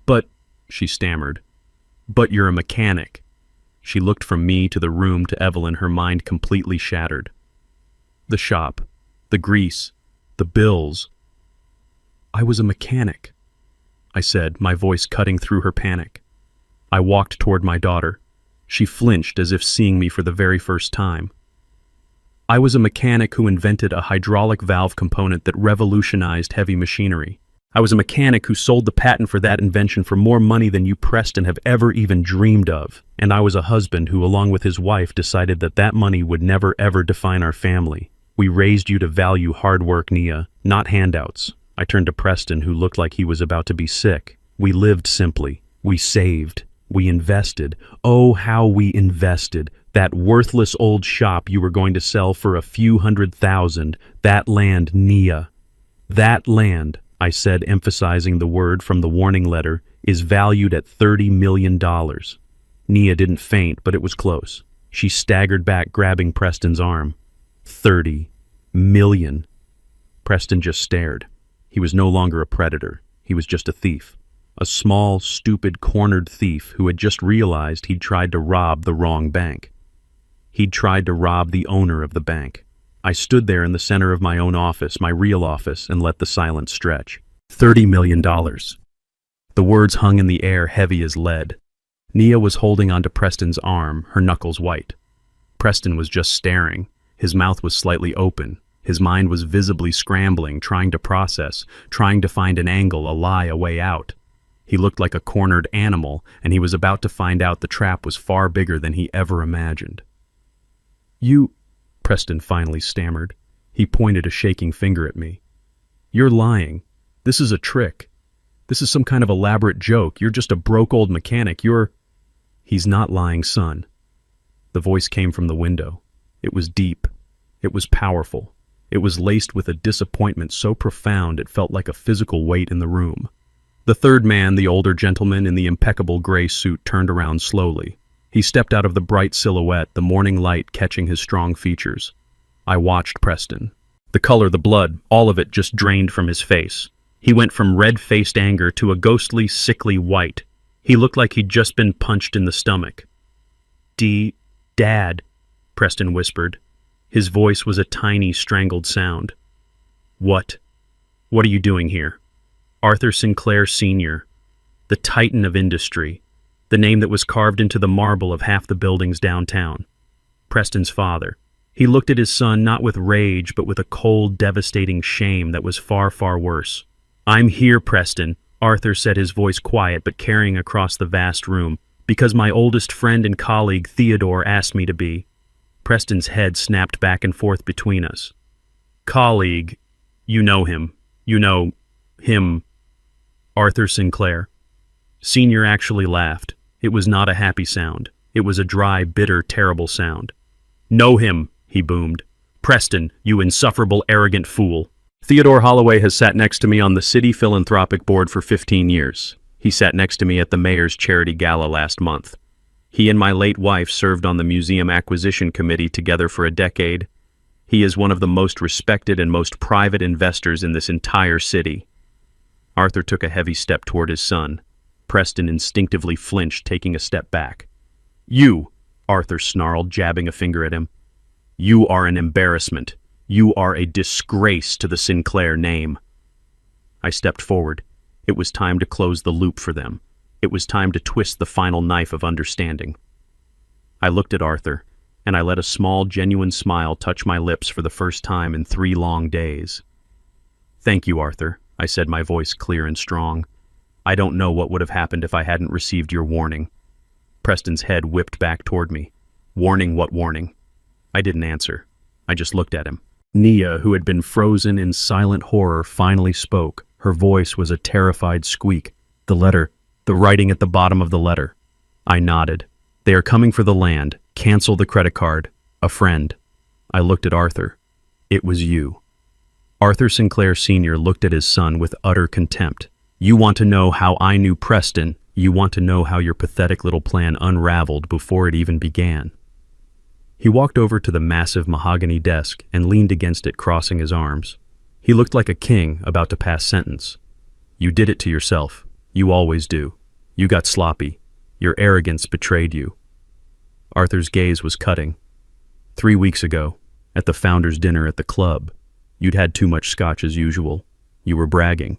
But, she stammered, but you're a mechanic. She looked from me to the room to Evelyn, her mind completely shattered. The shop, the grease, the bills. I was a mechanic, I said, my voice cutting through her panic. I walked toward my daughter. She flinched as if seeing me for the very first time. I was a mechanic who invented a hydraulic valve component that revolutionized heavy machinery. I was a mechanic who sold the patent for that invention for more money than you, Preston, have ever even dreamed of. And I was a husband who, along with his wife, decided that that money would never ever define our family. We raised you to value hard work, Nia, not handouts. I turned to Preston, who looked like he was about to be sick. We lived simply. We saved. We invested. Oh, how we invested. That worthless old shop you were going to sell for a few $100,000. That land, Nia. That land, I said, emphasizing the word from the warning letter, is valued at $30 million. Nia didn't faint, but it was close. She staggered back, grabbing Preston's arm. 30 million. Preston just stared. He was no longer a predator. He was just a thief. A small, stupid, cornered thief who had just realized he'd tried to rob the wrong bank. He'd tried to rob the owner of the bank. I stood there in the center of my own office, my real office, and let the silence stretch. $30 million. The words hung in the air, heavy as lead. Nia was holding onto Preston's arm, her knuckles white. Preston was just staring. His mouth was slightly open. His mind was visibly scrambling, trying to process, trying to find an angle, a lie, a way out. He looked like a cornered animal, and he was about to find out the trap was far bigger than he ever imagined. You, Preston finally stammered. He pointed a shaking finger at me. You're lying. This is a trick. This is some kind of elaborate joke. You're just a broke old mechanic. He's not lying, son. The voice came from the window. It was deep. It was powerful. It was laced with a disappointment so profound it felt like a physical weight in the room. The third man, the older gentleman in the impeccable gray suit, turned around slowly. He stepped out of the bright silhouette, the morning light catching his strong features. I watched Preston. The color, the blood, all of it just drained from his face. He went from red-faced anger to a ghostly, sickly white. He looked like he'd just been punched in the stomach. Dad, Preston whispered. His voice was a tiny, strangled sound. What are you doing here? Arthur Sinclair Sr., the titan of industry, the name that was carved into the marble of half the buildings downtown. Preston's father. He looked at his son not with rage, but with a cold, devastating shame that was far, far worse. I'm here, Preston, Arthur said, his voice quiet but carrying across the vast room, because my oldest friend and colleague Theodore asked me to be. Preston's head snapped back and forth between us. Colleague, you know him. You know him. Arthur Sinclair. Senior actually laughed. It was not a happy sound. It was a dry, bitter, terrible sound. Know him, he boomed. Preston, you insufferable, arrogant fool. Theodore Holloway has sat next to me on the City Philanthropic Board for 15 years. He sat next to me at the mayor's charity gala last month. He and my late wife served on the Museum Acquisition Committee together for a decade. He is one of the most respected and most private investors in this entire city. Arthur took a heavy step toward his son. Preston instinctively flinched, taking a step back. You, Arthur snarled, jabbing a finger at him. You are an embarrassment. You are a disgrace to the Sinclair name. I stepped forward. It was time to close the loop for them. It was time to twist the final knife of understanding. I looked at Arthur, and I let a small, genuine smile touch my lips for the first time in 3 long days. Thank you, Arthur, I said, my voice clear and strong. I don't know what would have happened if I hadn't received your warning. Preston's head whipped back toward me. Warning, what warning? I didn't answer. I just looked at him. Nia, who had been frozen in silent horror, finally spoke. Her voice was a terrified squeak. The letter, the writing at the bottom of the letter. I nodded. They are coming for the land. Cancel the credit card. A friend. I looked at Arthur. It was you. Arthur Sinclair Sr. looked at his son with utter contempt. You want to know how I knew Preston? You want to know how your pathetic little plan unraveled before it even began? He walked over to the massive mahogany desk and leaned against it, crossing his arms. He looked like a king about to pass sentence. You did it to yourself. You always do. You got sloppy. Your arrogance betrayed you. Arthur's gaze was cutting. 3 weeks ago, at the founders' dinner at the club, you'd had too much scotch as usual. You were bragging.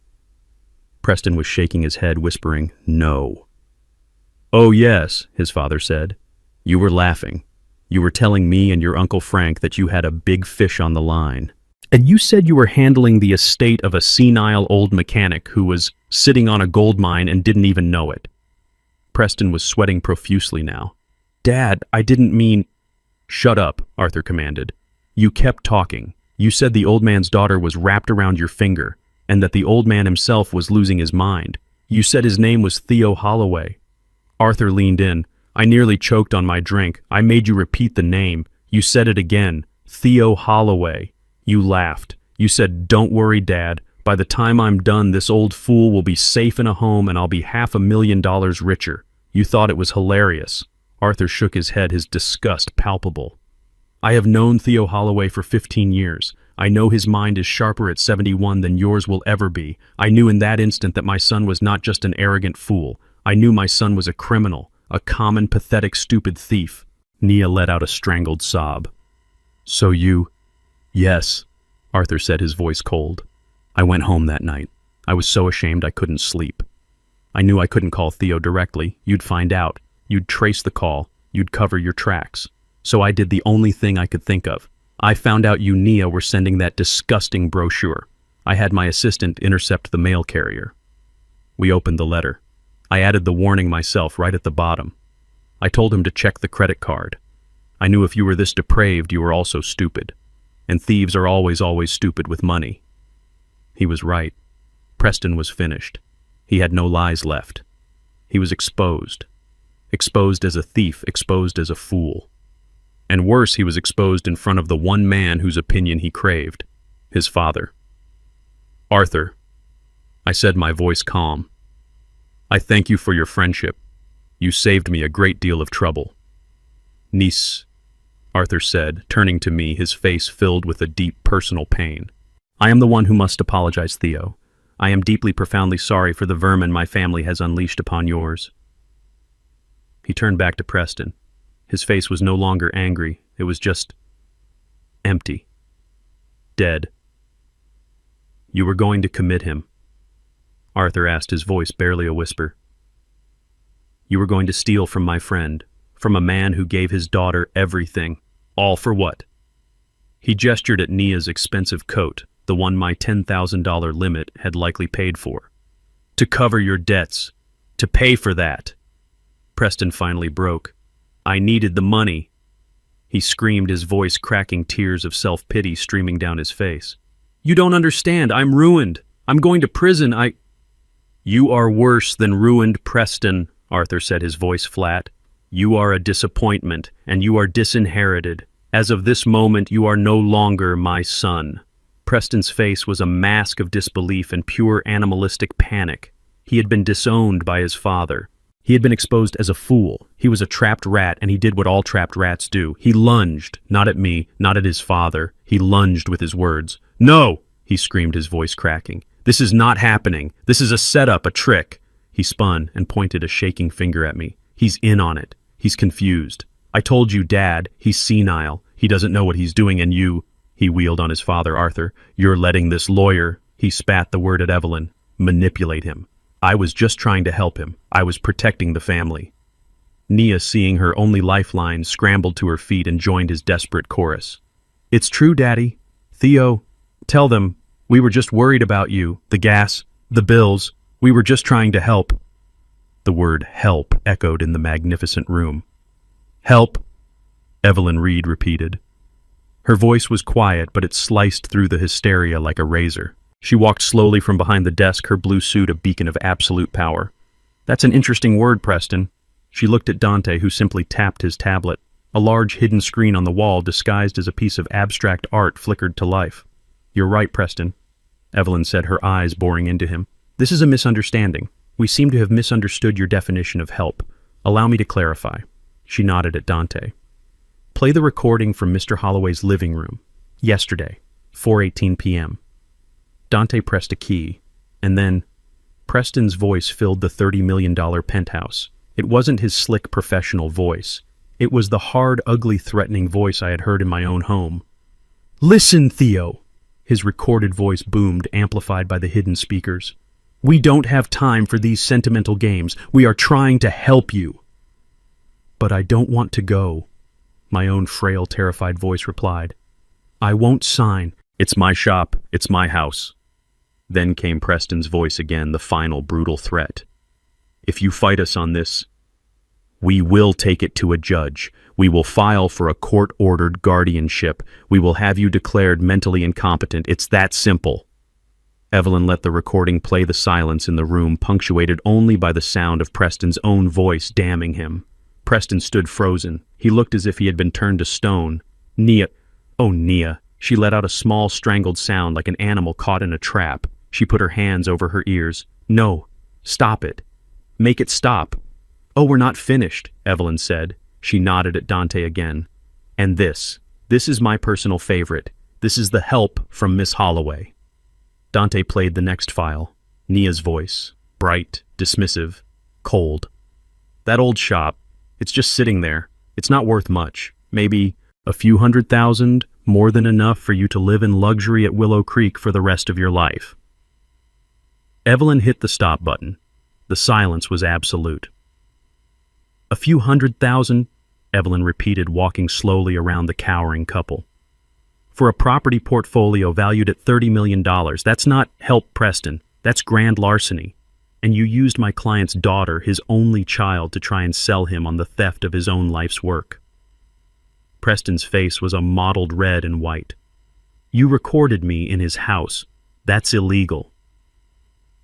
Preston was shaking his head, whispering, "No." "Oh yes," his father said. "You were laughing. You were telling me and your Uncle Frank that you had a big fish on the line. And you said you were handling the estate of a senile old mechanic who was sitting on a gold mine and didn't even know it." Preston was sweating profusely now. "Dad, I didn't mean—" "Shut up," Arthur commanded. "You kept talking. You said the old man's daughter was wrapped around your finger, and that the old man himself was losing his mind. You said his name was Theo Holloway." Arthur leaned in. "I nearly choked on my drink. I made you repeat the name. You said it again. Theo Holloway. You laughed. You said, 'Don't worry, Dad. By the time I'm done, this old fool will be safe in a home and I'll be $500,000 richer.' You thought it was hilarious." Arthur shook his head, his disgust palpable. "I have known Theo Holloway for 15 years. I know his mind is sharper at 71 than yours will ever be. I knew in that instant that my son was not just an arrogant fool. I knew my son was a criminal, a common, pathetic, stupid thief." Nia let out a strangled sob. "So you—" "Yes," Arthur said, his voice cold. "I went home that night. I was so ashamed I couldn't sleep. I knew I couldn't call Theo directly. You'd find out. You'd trace the call. You'd cover your tracks. So I did the only thing I could think of. I found out you, Nia, were sending that disgusting brochure. I had my assistant intercept the mail carrier. We opened the letter. I added the warning myself right at the bottom. I told him to check the credit card. I knew if you were this depraved, you were also stupid. And thieves are always stupid with money." He was right. Preston was finished. He had no lies left. He was exposed. Exposed as a thief, exposed as a fool. And worse, he was exposed in front of the one man whose opinion he craved, his father. "Arthur," I said, my voice calm, "I thank you for your friendship. You saved me a great deal of trouble." "Niece," Arthur said, turning to me, his face filled with a deep personal pain. "I am the one who must apologize, Theo. I am deeply, profoundly sorry for the vermin my family has unleashed upon yours." He turned back to Preston. His face was no longer angry. It was just empty. Dead. "You were going to commit him?" Arthur asked, his voice barely a whisper. "You were going to steal from my friend, from a man who gave his daughter everything. All for what?" He gestured at Nia's expensive coat, the one my $10,000 limit had likely paid for. "To cover your debts. To pay for that." Preston finally broke. "I needed the money." He screamed, his voice cracking, tears of self-pity streaming down his face. "You don't understand. I'm ruined. I'm going to prison. "You are worse than ruined, Preston," Arthur said, his voice flat. "You are a disappointment, and you are disinherited. As of this moment, you are no longer my son." Preston's face was a mask of disbelief and pure animalistic panic. He had been disowned by his father. He had been exposed as a fool. He was a trapped rat, and he did what all trapped rats do. He lunged, not at me, not at his father. He lunged with his words. "No!" he screamed, his voice cracking. "This is not happening. This is a setup, a trick." He spun and pointed a shaking finger at me. "He's in on it. He's confused. I told you, Dad, he's senile. He doesn't know what he's doing, and you—" He wheeled on his father, Arthur. "You're letting this lawyer—" He spat the word at Evelyn. "Manipulate him. I was just trying to help him. I was protecting the family." Nia, seeing her only lifeline, scrambled to her feet and joined his desperate chorus. "It's true, Daddy. Theo, tell them, we were just worried about you, the gas, the bills. We were just trying to help." The word help echoed in the magnificent room. "Help," Evelyn Reed repeated. Her voice was quiet, but it sliced through the hysteria like a razor. She walked slowly from behind the desk, her blue suit a beacon of absolute power. "That's an interesting word, Preston." She looked at Dante, who simply tapped his tablet. A large hidden screen on the wall, disguised as a piece of abstract art, flickered to life. You're right, Preston, Evelyn said, her eyes boring into him. This is a misunderstanding. We seem to have misunderstood your definition of help. Allow me to clarify. She nodded at Dante. Play the recording from Mr. Holloway's living room. Yesterday, 4:18 p.m. Dante pressed a key, and then Preston's voice filled the $30 million penthouse. It wasn't his slick professional voice. It was the hard, ugly, threatening voice I had heard in my own home. Listen, Theo! His recorded voice boomed, amplified by the hidden speakers. We don't have time for these sentimental games. We are trying to help you. But I don't want to go, my own frail, terrified voice replied. I won't sign. It's my shop. It's my house. Then came Preston's voice again, the final brutal threat. If you fight us on this, we will take it to a judge. We will file for a court-ordered guardianship. We will have you declared mentally incompetent. It's that simple. Evelyn let the recording play. The silence in the room, punctuated only by the sound of Preston's own voice damning him. Preston stood frozen. He looked as if he had been turned to stone. Nia. Oh, Nia. She let out a small, strangled sound like an animal caught in a trap. She put her hands over her ears. No. Stop it. Make it stop. Oh, we're not finished, Evelyn said. She nodded at Dante again. And this is my personal favorite. This is the help from Miss Holloway. Dante played the next file. Nia's voice. Bright, dismissive, cold. That old shop, it's just sitting there. It's not worth much. Maybe a few $100,000, more than enough for you to live in luxury at Willow Creek for the rest of your life. Evelyn hit the stop button. The silence was absolute. A few $100,000, Evelyn repeated, walking slowly around the cowering couple. For a property portfolio valued at $30 million, that's not help, Preston. That's grand larceny. And you used my client's daughter, his only child, to try and sell him on the theft of his own life's work. Preston's face was a mottled red and white. You recorded me in his house. That's illegal.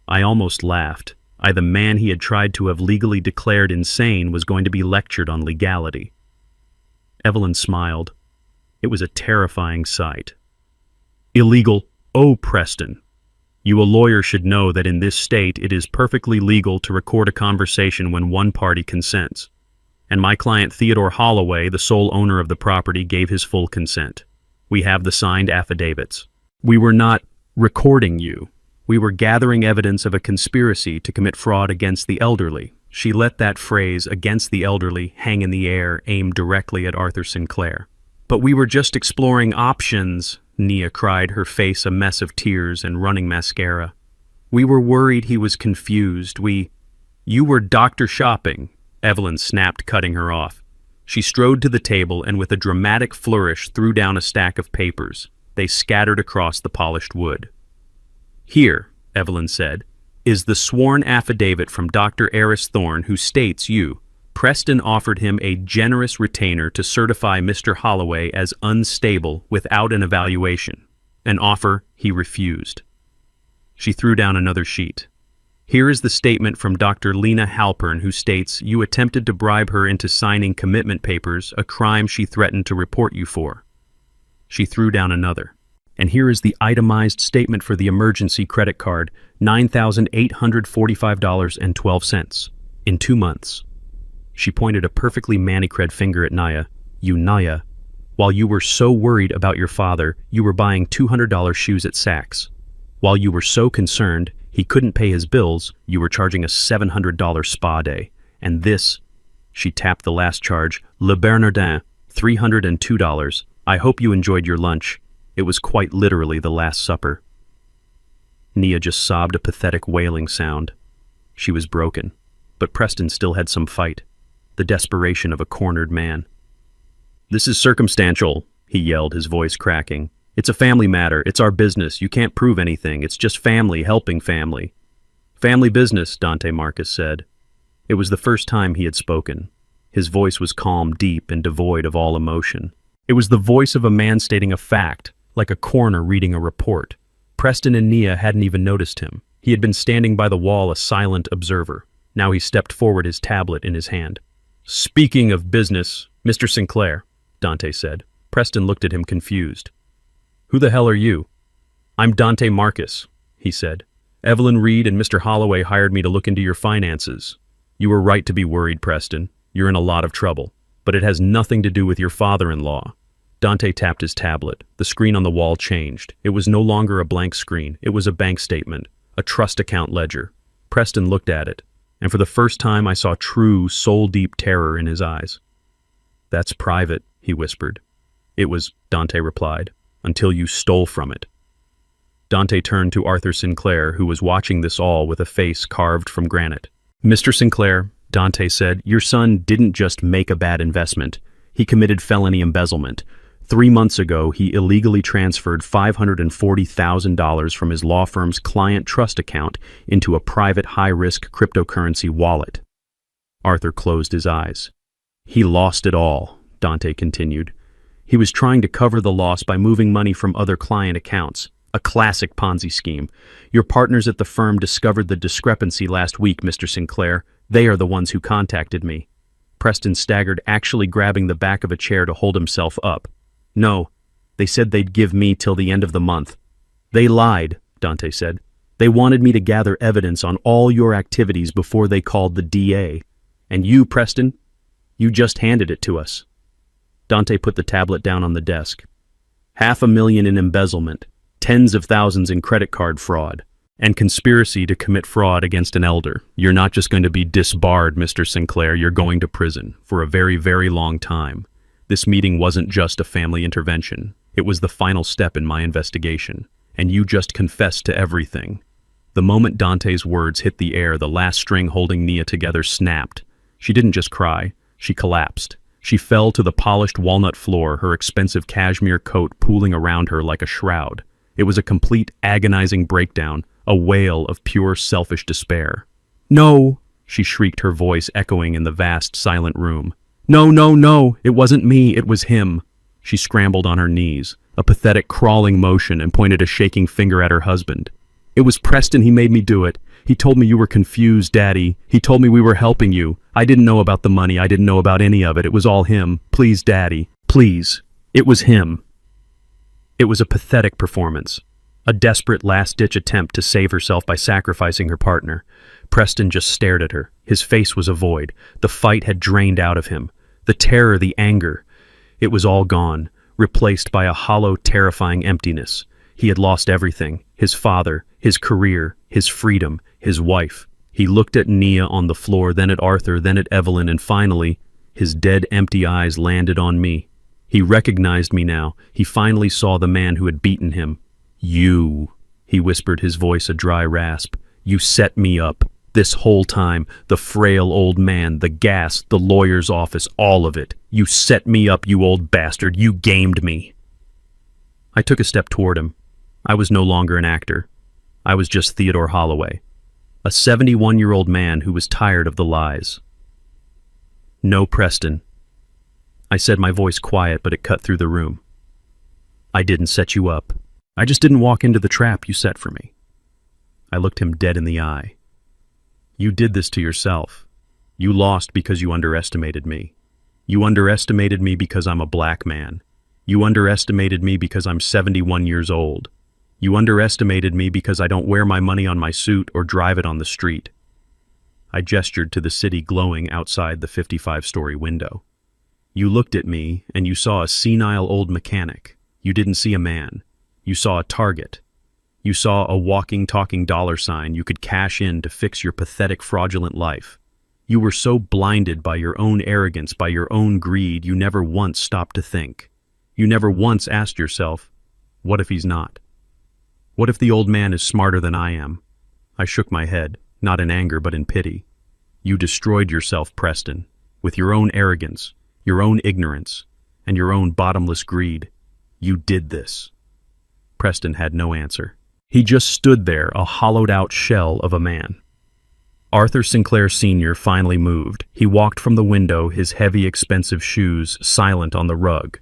I almost laughed. The man he had tried to have legally declared insane was going to be lectured on legality. Evelyn smiled. It was a terrifying sight. Illegal? Oh, Preston. You, a lawyer, should know that in this state it is perfectly legal to record a conversation when one party consents. And my client Theodore Holloway, the sole owner of the property, gave his full consent. We have the signed affidavits. We were not recording you. We were gathering evidence of a conspiracy to commit fraud against the elderly. She let that phrase, against the elderly, hang in the air, aimed directly at Arthur Sinclair. But we were just exploring options, Nia cried, her face a mess of tears and running mascara. We were worried he was confused. You were doctor shopping, Evelyn snapped, cutting her off. She strode to the table and with a dramatic flourish threw down a stack of papers. They scattered across the polished wood. Here, Evelyn said, is the sworn affidavit from Dr. Eris Thorne, who states Preston offered him a generous retainer to certify Mr. Holloway as unstable without an evaluation, an offer he refused. She threw down another sheet. Here is the statement from Dr. Lena Halpern, who states you attempted to bribe her into signing commitment papers, a crime she threatened to report you for. She threw down another. And here is the itemized statement for the emergency credit card, $9,845.12, in 2 months. She pointed a perfectly manicured finger at Naya. You, Naya, while you were so worried about your father, you were buying $200 shoes at Saks. While you were so concerned he couldn't pay his bills, you were charging a $700 spa day. And this, she tapped the last charge, Le Bernardin, $302. I hope you enjoyed your lunch. It was quite literally the Last Supper. Nia just sobbed a pathetic wailing sound. She was broken, but Preston still had some fight, the desperation of a cornered man. This is circumstantial, he yelled, his voice cracking. It's a family matter. It's our business. You can't prove anything. It's just family helping family. Family business, Dante Marcus said. It was the first time he had spoken. His voice was calm, deep, and devoid of all emotion. It was the voice of a man stating a fact, like a coroner reading a report. Preston and Nia hadn't even noticed him. He had been standing by the wall, a silent observer. Now he stepped forward, his tablet in his hand. Speaking of business, Mr. Sinclair, Dante said. Preston looked at him confused. Who the hell are you? "I'm Dante Marcus," he said. "Evelyn Reed and Mr. Holloway hired me to look into your finances. You were right to be worried, Preston. You're in a lot of trouble. But it has nothing to do with your father-in-law." Dante tapped his tablet. The screen on the wall changed. It was no longer a blank screen. It was a bank statement, a trust account ledger. Preston looked at it, and for the first time I saw true, soul-deep terror in his eyes. "That's private," he whispered. "It was," Dante replied, "until you stole from it." Dante turned to Arthur Sinclair, who was watching this all with a face carved from granite. "Mr. Sinclair," Dante said, "your son didn't just make a bad investment. He committed felony embezzlement. 3 months ago, he illegally transferred $540,000 from his law firm's client trust account into a private high-risk cryptocurrency wallet." Arthur closed his eyes. "He lost it all," Dante continued. "He was trying to cover the loss by moving money from other client accounts. A classic Ponzi scheme. Your partners at the firm discovered the discrepancy last week, Mr. Sinclair. They are the ones who contacted me." Preston staggered, actually grabbing the back of a chair to hold himself up. "No, they said they'd give me till the end of the month." "They lied," Dante said. "They wanted me to gather evidence on all your activities before they called the DA. And you, Preston, you just handed it to us." Dante put the tablet down on the desk. $500,000 in embezzlement, tens of thousands in credit card fraud, and conspiracy to commit fraud against an elder. You're not just going to be disbarred, Mr. Sinclair, you're going to prison for a very, very long time. This meeting wasn't just a family intervention. It was the final step in my investigation, and you just confessed to everything. The moment Dante's words hit the air, the last string holding Nia together snapped. She didn't just cry, she collapsed. She fell to the polished walnut floor, her expensive cashmere coat pooling around her like a shroud. It was a complete, agonizing breakdown, a wail of pure, selfish despair. "No!" she shrieked, her voice echoing in the vast, silent room. "No, no, no! It wasn't me, it was him!" She scrambled on her knees, a pathetic, crawling motion, and pointed a shaking finger at her husband. "It was Preston, he made me do it. He told me you were confused, Daddy. He told me we were helping you. I didn't know about the money, I didn't know about any of it. It was all him. Please, Daddy. Please. It was him." It was a pathetic performance, a desperate last-ditch attempt to save herself by sacrificing her partner. Preston just stared at her. His face was a void. The fight had drained out of him. The terror, the anger. It was all gone, replaced by a hollow, terrifying emptiness. He had lost everything. His father, his career, his freedom, his wife. He looked at Nia on the floor, then at Arthur, then at Evelyn, and finally, his dead, empty eyes landed on me. He recognized me now. He finally saw the man who had beaten him. "You," he whispered, his voice a dry rasp. "You set me up. This whole time, the frail old man, the gas, the lawyer's office, all of it. You set me up, you old bastard. You gamed me." I took a step toward him. I was no longer an actor. I was just Theodore Holloway, a 71-year-old man who was tired of the lies. "No, Preston," I said, my voice quiet, but it cut through the room. "I didn't set you up. I just didn't walk into the trap you set for me." I looked him dead in the eye. "You did this to yourself. You lost because you underestimated me. You underestimated me because I'm a black man. You underestimated me because I'm 71 years old. You underestimated me because I don't wear my money on my suit or drive it on the street." I gestured to the city glowing outside the 55-story window. "You looked at me and you saw a senile old mechanic. You didn't see a man. You saw a target. You saw a walking, talking dollar sign you could cash in to fix your pathetic, fraudulent life. You were so blinded by your own arrogance, by your own greed, you never once stopped to think. You never once asked yourself, what if he's not? What if the old man is smarter than I am?" I shook my head, not in anger but in pity. "You destroyed yourself, Preston, with your own arrogance, your own ignorance, and your own bottomless greed. You did this." Preston had no answer. He just stood there, a hollowed-out shell of a man. Arthur Sinclair Sr. finally moved. He walked from the window, his heavy, expensive shoes silent on the rug.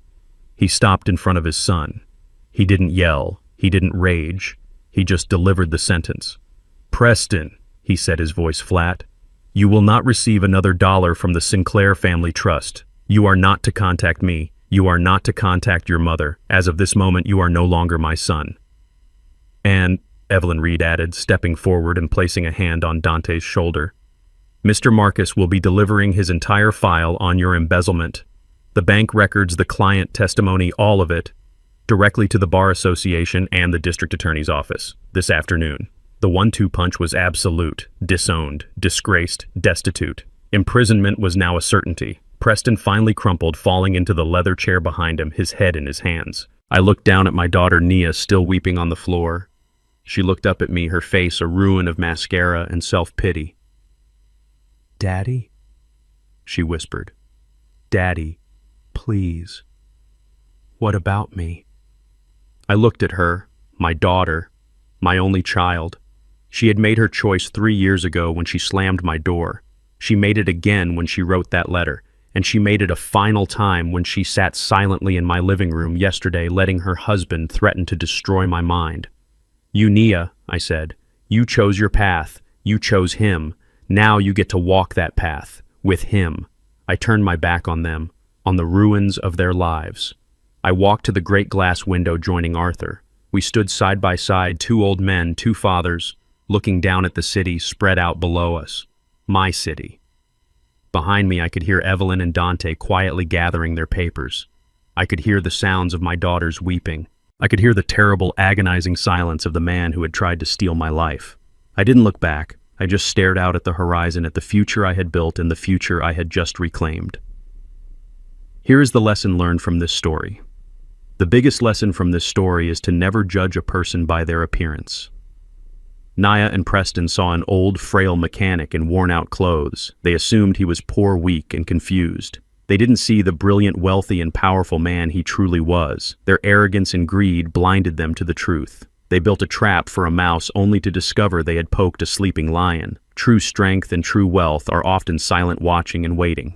He stopped in front of his son. He didn't yell. He didn't rage. He just delivered the sentence. "Preston," he said, his voice flat, "you will not receive another dollar from the Sinclair Family Trust. You are not to contact me. You are not to contact your mother. As of this moment, you are no longer my son." And, Evelyn Reed added, stepping forward and placing a hand on Dante's shoulder, Mr. Marcus will be delivering his entire file on your embezzlement. The bank records, the client testimony, all of it, directly to the Bar Association and the District Attorney's Office this afternoon. The 1-2 punch was absolute. Disowned, disgraced, destitute. Imprisonment was now a certainty. Preston finally crumpled, falling into the leather chair behind him, his head in his hands. I looked down at my daughter Nia, still weeping on the floor. She looked up at me, her face a ruin of mascara and self-pity. "Daddy?" she whispered. "Daddy, please. What about me?" I looked at her, my daughter, my only child. She had made her choice 3 years ago when she slammed my door. She made it again when she wrote that letter, and she made it a final time when she sat silently in my living room yesterday, letting her husband threaten to destroy my mind. "You, Nia," I said, "you chose your path. You chose him. Now you get to walk that path, with him." I turned my back on them, on the ruins of their lives. I walked to the great glass window joining Arthur. We stood side by side, 2 old men, 2 fathers, looking down at the city spread out below us. My city. Behind me I could hear Evelyn and Dante quietly gathering their papers. I could hear the sounds of my daughters weeping. I could hear the terrible, agonizing silence of the man who had tried to steal my life. I didn't look back. I just stared out at the horizon, at the future I had built and the future I had just reclaimed. Here is the lesson learned from this story. The biggest lesson from this story is to never judge a person by their appearance. Nia and Preston saw an old, frail mechanic in worn-out clothes. They assumed he was poor, weak, and confused. They didn't see the brilliant, wealthy, and powerful man he truly was. Their arrogance and greed blinded them to the truth. They built a trap for a mouse only to discover they had poked a sleeping lion. True strength and true wealth are often silent, watching and waiting.